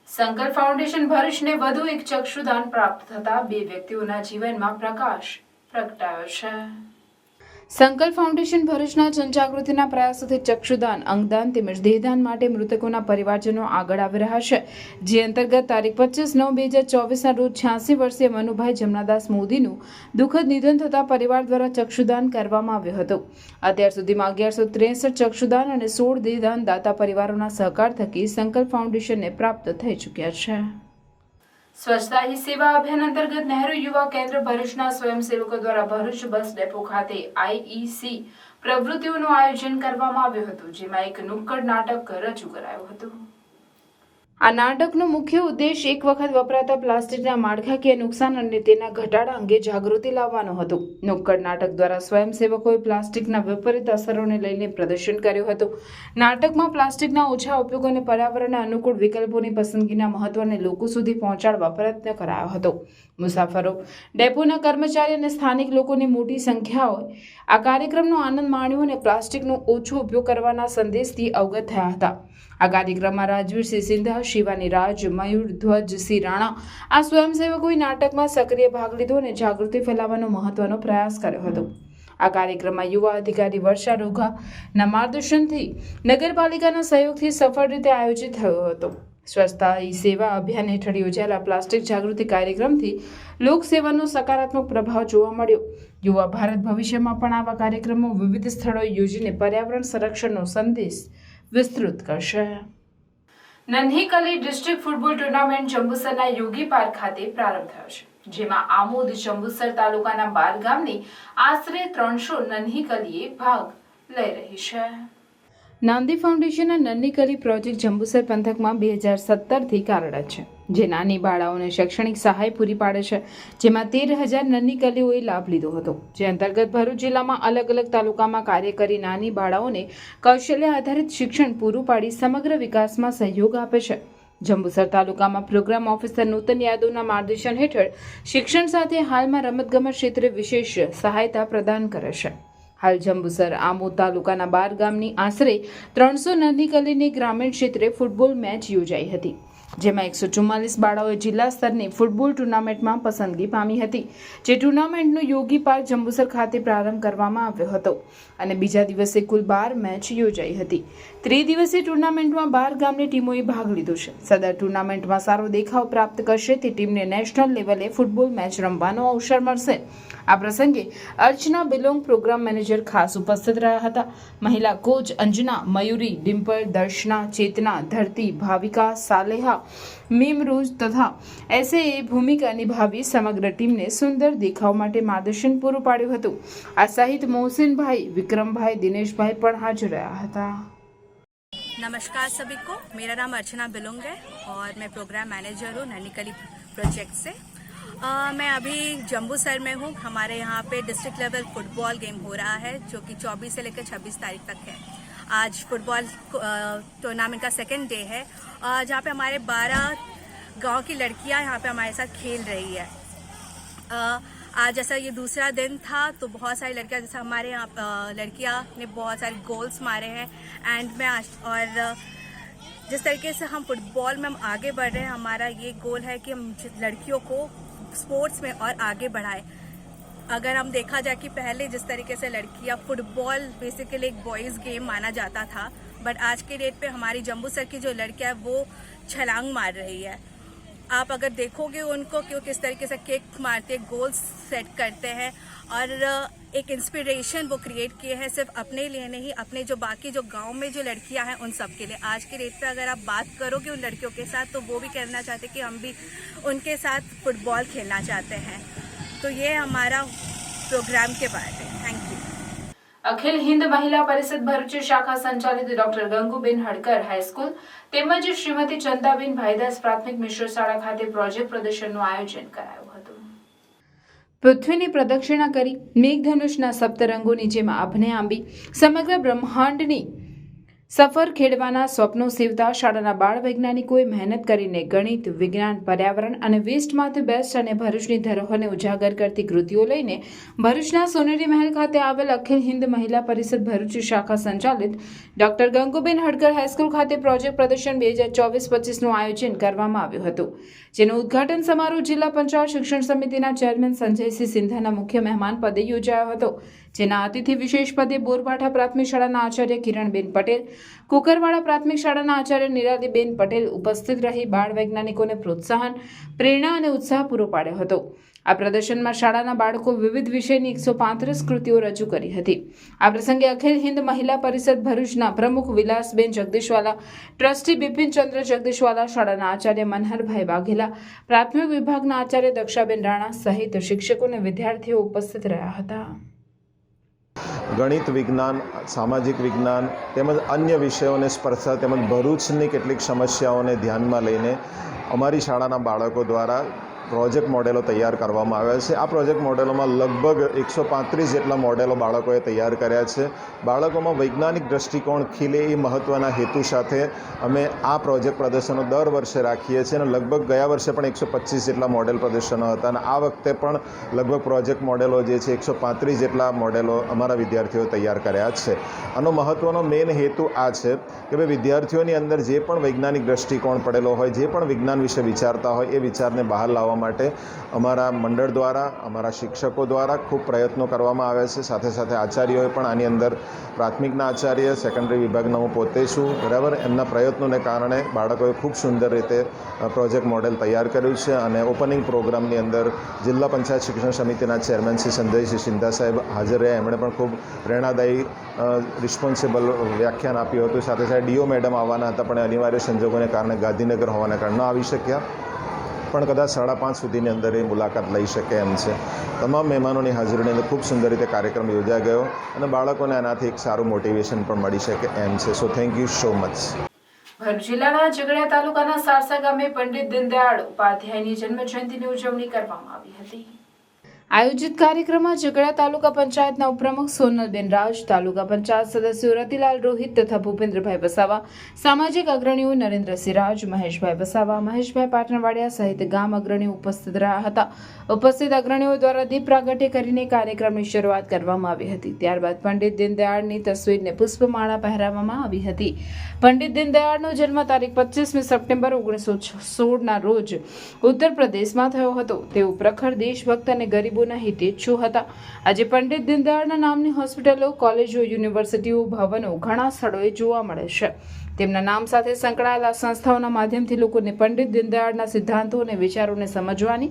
સંકલ્પ ફાઉન્ડેશન ભરૂચને વધુ એક ચક્ષુદાન પ્રાપ્ત થતા 2 વ્યક્તિઓના જીવનમાં પ્રકાશ પ્રગટાયો છે. સંકલ્પ ફાઉન્ડેશન ભરૂચના જનજાગૃતિના પ્રયાસોથી ચક્ષુદાન, અંગદાન તેમજ દેહદાન માટે મૃતકોના પરિવારજનો આગળ આવી રહ્યા છે. જે અંતર્ગત તારીખ 25/9/2024ના રોજ 86 વર્ષીય મનુભાઈ જમનાદાસ મોદીનું દુઃખદ નિધન થતાં પરિવાર દ્વારા ચક્ષુદાન કરવામાં આવ્યું હતું. અત્યાર સુધીમાં 1163 ચક્ષુદાન અને 16 દેહદાન દાતા પરિવારોના સહકાર થકી સંકલ્પ ફાઉન્ડેશનને પ્રાપ્ત થઈ ચૂક્યા છે. સ્વચ્છતા હી સેવા અભિયાન અંતર્ગત નહેરુ યુવા કેન્દ્ર ભરૂચના સ્વયંસેવકો દ્વારા ભરૂચ બસ ડેપો ખાતે IEC પ્રવૃત્તિઓનું આયોજન કરવામાં આવ્યું હતું, જેમાં એક નુક્કડ નાટક રજૂ કરાયું હતું. આ નાટકનો મુખ્ય ઉદ્દેશ એક વખત વપરાતા પ્લાસ્ટિકના માળખાકીય નુકસાન અને તેના ઘટાડા અંગે જાગૃતિ લાવવાનો હતો. નુક્કડ નાટક દ્વારા સ્વયંસેવકોએ પ્લાસ્ટિકના વિપરીત અસરોને લઈને પ્રદર્શન કર્યું હતું. નાટકમાં પ્લાસ્ટિકના ઓછા ઉપયોગ અને પર્યાવરણને અનુકૂળ વિકલ્પોની પસંદગીના મહત્વને લોકો સુધી પહોંચાડવા પ્રયત્ન કરાયો હતો. મુસાફરો, ડેપોના કર્મચારી અને સ્થાનિક લોકોની મોટી સંખ્યાએ આ કાર્યક્રમનો આનંદ માણ્યો અને પ્લાસ્ટિકનો ઓછો ઉપયોગ કરવાના સંદેશથી અવગત થયા હતા. આ કાર્યક્રમમાં રાજવીરસિંહ સિંધા, શિવાની રાજ, મયુર ધ્વજ સિંહ રાણા આ સ્વયંસેવકોએ નાટકમાં સક્રિય ભાગ લીધો અને જાગૃતિ ફેલાવવાનો મહત્વનો પ્રયાસ કર્યો હતો. આ કાર્યક્રમમાં યુવા અધિકારી વર્ષા રોઘાના માર્ગદર્શનથી નગરપાલિકાના સહયોગથી સફળ રીતે આયોજિત થયો હતો. સ્વચ્છતા હી સેવા અભિયાન હેઠળ યોજાયેલા પ્લાસ્ટિક જાગૃતિ કાર્યક્રમથી લોકસેવાનો સકારાત્મક પ્રભાવ જોવા મળ્યો. યુવા ભારત ભવિષ્યમાં પણ આવા કાર્યક્રમો વિવિધ સ્થળોએ યોજીને પર્યાવરણ સંરક્ષણનો સંદેશ વિસ્તૃત કરશે. નન્હીકલી ડિસ્ટ્રિક્ટ ફૂટબોલ ટુર્નામેન્ટ જંબુસરના યોગી પાર્ક ખાતે પ્રારંભ થયો છે, જેમાં આમોદ જંબુસર તાલુકાના 12 ગામની આશરે 300 નન્હીકલીએ ભાગ લઈ રહી છે. નાંદી ફાઉન્ડેશનના નન્હીકલી પ્રોજેક્ટ જંબુસર પંથકમાં 2017થી કાર્યરત છે, જે નાની બાળાઓને શૈક્ષણિક સહાય પૂરી પાડે છે, જેમાં 13,000 નન્હીકલીઓએ લાભ લીધો હતો. જે અંતર્ગત ભરૂચ જિલ્લામાં અલગ અલગ તાલુકામાં કાર્ય કરી નાની બાળાઓને કૌશલ્ય આધારિત શિક્ષણ પૂરું પાડી સમગ્ર વિકાસમાં સહયોગ આપે છે. જંબુસર તાલુકામાં પ્રોગ્રામ ઓફિસર નૂતન યાદવના માર્ગદર્શન હેઠળ શિક્ષણ સાથે હાલમાં રમતગમત ક્ષેત્રે વિશેષ સહાયતા પ્રદાન કરે છે. હાલ જંબુસર આમોદ તાલુકાના 12 ગામની આશરે 300 નન્હીકલીની ગ્રામીણ ક્ષેત્રે ફૂટબોલ મેચ યોજાઈ હતી, જેમાં 144 બાળાઓએ જિલ્લા સ્તરની ફૂટબોલ ટુર્નામેન્ટમાં પસંદગી પામી હતી. જે ટુર્નામેન્ટનો યોગી પાર્ક જંબુસર ખાતે પ્રારંભ કરવામાં આવ્યો હતો અને બીજા દિવસે કુલ 12 મેચ યોજાઈ હતી. ત્રિદિવસીય ટુર્નામેન્ટમાં 12 ગામની ટીમોએ ભાગ લીધો છે. સદર ટુર્નામેન્ટમાં સારો દેખાવ પ્રાપ્ત કરશે તે ટીમને નેશનલ લેવલે ફૂટબોલ મેચ રમવાનો અવસર મળશે. આ પ્રસંગે અર્ચના બિલોંગ પ્રોગ્રામ મેનેજર ખાસ ઉપસ્થિત રહ્યા હતા. મહિલા કોચ અંજના, મયુરી, ડિમ્પલ, દર્શના, ચેતના, ધરતી, ભાવિકા, સાલેહા, મીમરૂજ તથા એસએએ ભૂમિકા નિભાવી સમગ્ર ટીમને સુંદર દેખાવ માટે માર્ગદર્શન પૂરું પાડ્યું હતું. આ સહિત મોહસિનભાઈ, વિक्रमभाई, दिनेशभाई પણ हाजिर रहा था. नमस्कार सभी को, मेरा नाम अर्चना बिलोंग है और मैं प्रोग्राम मैनेजर हूँ नन्हीकली प्रोजेक्ट से. मैं अभी जंबूसर में हूँ. हमारे यहाँ पे डिस्ट्रिक्ट लेवल फुटबॉल गेम हो रहा है जो कि 24 से लेकर 26 तारीख तक है. आज फुटबॉल टूर्नामेंट का सेकेंड डे है, जहाँ पे हमारे 12 गांव की लड़कियाँ यहाँ पे हमारे साथ खेल रही है. आज जैसा ये दूसरा दिन था तो बहुत सारी लड़कियाँ, जैसे हमारे यहाँ लड़कियाँ ने बहुत सारे गोल्स मारे हैं एंड में और जिस तरीके से हम फुटबॉल में हम आगे बढ़ रहे हैं, हमारा ये गोल है कि हम लड़कियों को स्पोर्ट्स में और आगे बढ़ाएं. अगर हम देखा जाए कि पहले जिस तरीके से लड़कियां फुटबॉल बेसिकली एक बॉयज़ गेम माना जाता था, बट आज के डेट पे हमारी जंबूसर की जो लड़कियां हैं वो छलांग मार रही है. आप अगर देखोगे उनको कि वो किस तरीके से किक मारते, गोल्स सेट करते हैं और एक इंस्पिरेशन वो क्रिएट किए हैं, सिर्फ अपने लिए नहीं, अपने जो बाकी जो गांव में जो लड़कियां हैं उन सब के लिए. आज के डेट पे अगर आप बात करोगे उन लड़कियों के साथ तो वो भी कहना चाहते कि हम भी उनके साथ फुटबॉल खेलना चाहते हैं. तो ये हमारा प्रोग्राम के बारे में. Thank you. અખિલ હિન્દ મહિલા પરિષદ ભરૂચ શાખા સંચાલિત ડોક્ટર ગંગુબેન હડકર હાઈસ્કૂલ તેમજ શ્રીમતી ચંદાબેન ભાઈદાસ પ્રાથમિક મિશ્ર શાળા ખાતે પ્રોજેક્ટ પ્રદર્શનનું આયોજન કરાયું હતું. પૃથ્વીની પ્રદક્ષિણા કરી મેઘધનુષના સપ્તરંગોની જેમ આભને આંબી સમગ્ર બ્રહ્માંડની સફર ખેડવાના સ્વપ્નો સેવતા શાળાના બાળ વૈજ્ઞાનિકોએ મહેનત કરીને ગણિત, વિજ્ઞાન, પર્યાવરણ અને વેસ્ટમાંથી બેસ્ટ અને ભરૂચની ધરોહરને ઉજાગર કરતી કૃતિઓ લઈને ભરૂચના સોનેરી મહેલ ખાતે આવેલ અખિલ હિન્દ મહિલા પરિષદ ભરૂચ શાખા સંચાલિત ડોક્ટર ગંગુબેન હડકર હાઈસ્કૂલ ખાતે પ્રોજેક્ટ પ્રદર્શન 2024-25નું આયોજન કરવામાં આવ્યું હતું, જેનું ઉદ્ઘાટન સમારોહ જિલ્લા પંચાયત શિક્ષણ સમિતિના ચેરમેન સંજયસિંહ સિંધાના મુખ્ય મહેમાન પદે યોજાયો હતો. જેના અતિથિ વિશેષ પદે બોરવાઠા પ્રાથમિક શાળાના આચાર્ય કિરણબેન પટેલ, કુકરવાડા પ્રાથમિક શાળાના આચાર્ય નિરાલીબેન પટેલ ઉપસ્થિત રહી બાળ વૈજ્ઞાનિકોને પ્રોત્સાહન, પ્રેરણા અને ઉત્સાહ પૂરો પાડ્યો હતો. આ પ્રદર્શનમાં શાળાના બાળકો વિવિધ વિષયની 135 કૃતિઓ રજૂ કરી હતી. આ પ્રસંગે અખિલ હિન્દ મહિલા પરિષદ ભરૂચના પ્રમુખ વિલાસબેન જગદીશવાલા, ટ્રસ્ટી બિપિનચંદ્ર જગદીશવાલા, શાળાના આચાર્ય મનહરભાઈ વાઘેલા, પ્રાથમિક વિભાગના આચાર્ય દક્ષાબેન રાણા સહિત શિક્ષકો અને વિદ્યાર્થીઓ ઉપસ્થિત રહ્યા હતા. ગણિત, વિજ્ઞાન, સામાજિક વિજ્ઞાન તેમજ અન્ય વિષયોને સ્પર્શતા તેમજ ભરૂચની કેટલીક સમસ્યાઓને ધ્યાનમાં લઈને અમારી શાળાના બાળકો દ્વારા પ્રોજેક્ટ મોડેલો તૈયાર કરવામાં આવ્યા છે. આ પ્રોજેક્ટ મોડેલોમાં લગભગ 135 જેટલા મોડેલો બાળકોએ તૈયાર કર્યા છે. બાળકોમાં વૈજ્ઞાનિક દ્રષ્ટિકોણ ખીલે એ મહત્ત્વના હેતુ સાથે અમે આ પ્રોજેક્ટ પ્રદર્શનો દર વર્ષે રાખીએ છીએ અને લગભગ ગયા વર્ષે પણ 125 જેટલા મોડેલ પ્રદર્શનો હતા અને આ વખતે પણ લગભગ પ્રોજેક્ટ મોડેલો જે છે 135 જેટલા મોડેલો અમારા વિદ્યાર્થીઓ તૈયાર કર્યા છે. આનો મહત્ત્વનો મેઇન હેતુ આ છે કે ભાઈ વિદ્યાર્થીઓની અંદર જે પણ વૈજ્ઞાનિક દ્રષ્ટિકોણ પડેલો હોય, જે પણ વિજ્ઞાન વિશે વિચારતા હોય એ વિચારને બહાર લાવવા કરવા માટે અમારા મંડળ દ્વારા, અમારા શિક્ષકો દ્વારા ખૂબ પ્રયત્નો કરવામાં આવ્યા છે. સાથે સાથે આચાર્યોએ પણ આની અંદર પ્રાથમિકના આચાર્ય, સેકન્ડરી વિભાગના હું પોતે છું, બરાબર, એમના પ્રયત્નોને કારણે બાળકોએ ખૂબ સુંદર રીતે પ્રોજેક્ટ મોડેલ તૈયાર કર્યું છે. અને ઓપનિંગ પ્રોગ્રામની અંદર જિલ્લા પંચાયત શિક્ષણ સમિતિના ચેરમેન શ્રી સંજયસિંહ સિંધા સાહેબ હાજર રહ્યા. એમણે પણ ખૂબ પ્રેરણાદાયી રિસ્પોન્સિબલ વ્યાખ્યાન આપ્યું હતું. સાથે સાથે ડીઓ મેડમ આવવાના હતા, પણ અનિવાર્ય સંજોગોને કારણે ગાંધીનગર હોવાના કારણે ન આવી શક્યા, પણ કદાચ 5:30 સુધીની અંદર એ મુલાકાત લઈ શકે એમ છે. તમામ મહેમાનોની હાજરીની અંદર ખૂબ સુંદર રીતે કાર્યક્રમ યોજાઈ ગયો અને બાળકોને આનાથી એક સારું મોટિવેશન પણ મળી શકે એમ છે. So thank you so much. Bharuch જિલ્લાના ઝઘડિયા તાલુકાના સારસા ગામે પંડિત દીનદયાળ ઉપાધ્યાયની જન્મજયંતિની ઉજવણી કરવામાં આવી હતી. આયોજિત કાર્યક્રમમાં ઝઘડિયા તાલુકા પંચાયતના ઉપપ્રમુખ સોનલબેન રાજ, તાલુકા પંચાયત સદસ્યો રતિલાલ રોહિત તથા ભૂપેન્દ્રભાઈ વસાવા, સામાજિક અગ્રણીઓ નરેન્દ્રસિંહ રાજ, મહેશભાઈ વસાવા, મહેશભાઈ પાટણવાડિયા સહિત ગામ અગ્રણીઓ ઉપસ્થિત રહ્યા હતા. ઉપસ્થિત અગ્રણીઓ દ્વારા દીપ પ્રાગટ્ય કરીને કાર્યક્રમની શરૂઆત કરવામાં આવી હતી. ત્યારબાદ પંડિત દીનદયાળની તસવીરને પુષ્પમાળા પહેરાવવામાં આવી હતી. પંડિત દીનદયાળનો જન્મ તારીખ 25મી સપ્ટેમ્બર 1916ના રોજ ઉત્તર પ્રદેશમાં થયો હતો. તેઓ પ્રખર દેશભક્ત અને ગરીબોના હિતેચ્છુ હતા. આજે પંડિત દીનદયાળના નામની હોસ્પિટલો, કોલેજો, યુનિવર્સિટીઓ, ભવનો ઘણા સ્થળોએ જોવા મળે છે. તેમના નામ સાથે સંકળાયેલા સંસ્થાઓના માધ્યમથી લોકોને પંડિત દીનદયાળના સિદ્ધાંતો અને વિચારોને સમજવાની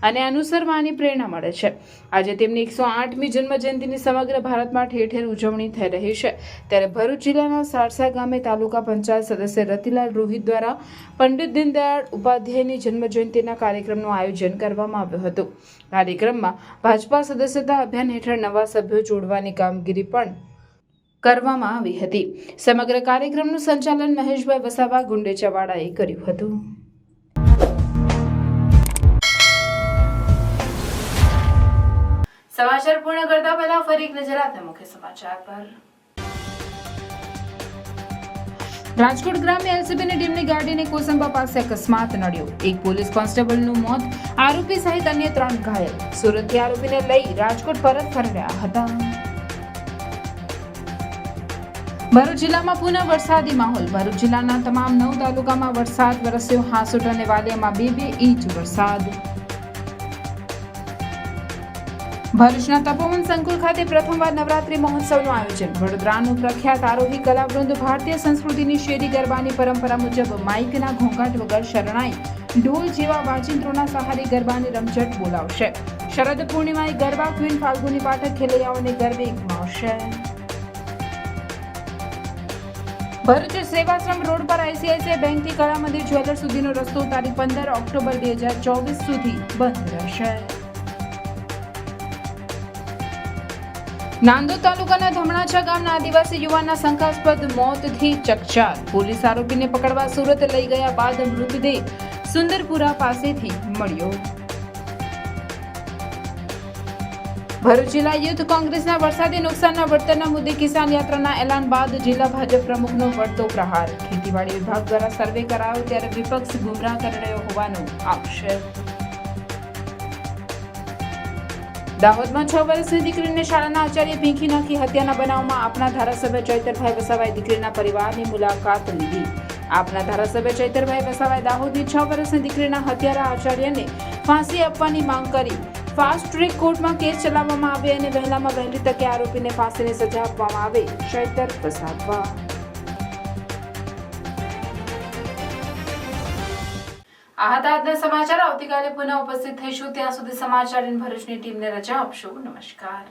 અને અનુસરવાની પ્રેરણા મળે છે. આજે તેમની 108મી જન્મજયંતિની સમગ્ર ભારતમાં ઠેર ઠેર ઉજવણી થઈ રહી છે. ત્યારે ભરૂચ જિલ્લાના સારસા ગામે તાલુકા પંચાયત સદસ્ય રતિલાલ રોહિત દ્વારા પંડિત દીનદયાળ ઉપાધ્યાયની જન્મજયંતિના કાર્યક્રમનું આયોજન કરવામાં આવ્યું હતું. કાર્યક્રમમાં ભાજપા સદસ્યતા અભિયાન હેઠળ નવા સભ્યો જોડવાની કામગીરી પણ કરવામાં આવી હતી. સમગ્ર કાર્યક્રમનું સંચાલન મહેશભાઈ વસાવા ગુંડેચાવાડાએ કર્યું હતું. સમાચાર પૂર્ણ કરતા પહેલા ફરી એક નજર આપના મુખ્ય સમાચાર પર. રાજકોટ ગ્રામ્ય એલસીબીની ટીમની ગાડીને કોસંબા પાસે અકસ્માત નડ્યો. એક પોલીસ કોન્સ્ટેબલનું મોત, આરોપી સહિત અન્ય 3 ઘાયલ. સુરતથી આરોપીને લઈ રાજકોટ પરત ફરી રહ્યા હતા. ભરૂચ જિલ્લામાં પુનઃ વરસાદી માહોલ. ભરૂચ જિલ્લાના તમામ 9 તાલુકામાં વરસાદ વરસ્યો. હાંસોટ અને વાલિયામાં 2 ઇંચ વરસાદ. ભરૂચના તપોવન સંકુલ ખાતે પ્રથમવાર નવરાત્રી મહોત્સવનું આયોજન. વડોદરાનું પ્રખ્યાત આરોહી કલાવૃંદ ભારતીય સંસ્કૃતિની શેરી ગરબાની પરંપરા મુજબ માઇકના ઘોંઘાટ વગર શરણાઈ, ઢોલ જેવા વાજિંત્રોના સહારે ગરબાની રમઝટ બોલાવશે. શરદ પૂર્ણિમાએ ગરબા ક્વીન ફાલ્ગુની પાઠક ખેલૈયાઓને ગરબે ગુમાવશે. ભરૂચ સેવાશ્રમ રોડ પર આઈસીઆઈસીઆઈ બેંકથી કળામંદિર જ્વેલર્સ સુધીનો રસ્તો તારીખ 15 ઓક્ટોબર 2024 સુધી બંધ રહેશે. નાંદોદ તાલુકાના ધમણાચા ગામના આદિવાસી યુવાનના શંકાસ્પદ મોતથી ચકચાર. પોલીસ આરોપીને પકડવા સુરત લઈ ગયા બાદ મૃતદેહ સુંદરપુરા પાસેથી મળ્યો. ભરૂચ જિલ્લા યુથ કોંગ્રેસના વરસાદી નુકસાનના વળતરના મુદ્દે કિસાન યાત્રાના એલાન બાદ જિલ્લા ભાજપ પ્રમુખનો વળતો પ્રહાર. ખેતીવાડી વિભાગ દ્વારા સર્વે કરાયો ત્યારે વિપક્ષ ગુમરાહ કરી રહ્યો હોવાનો આક્ષેપ. દાહોદમાં 6 વર્ષની દીકરીને શાળાના આચાર્ય ભીંખી નાખી હત્યાના બનાવમાં આપના ધારાસભ્ય ચૈતરભાઈ વસાવાએ દીકરીના પરિવારની મુલાકાત લીધી. આપના ધારાસભ્ય ચૈતરભાઈ વસાવાએ દાહોદની 6 વર્ષની દીકરીના હત્યારા આચાર્યને ફાંસી આપવાની માંગ કરી. ફાસ્ટ ટ્રેક કોર્ટમાં કેસ ચલાવવામાં આવે અને વહેલામાં વહેલી તકે આરોપીને ફાંસીની સજા આપવામાં આવે. ચૈતર વસાવા. આ હતા આજના સમાચાર. આવતીકાલે પુનઃ ઉપસ્થિત થઈશું. ત્યાં સુધી સમાચાર ઇન ભરૂચની ટીમને રજા આપશો. નમસ્કાર.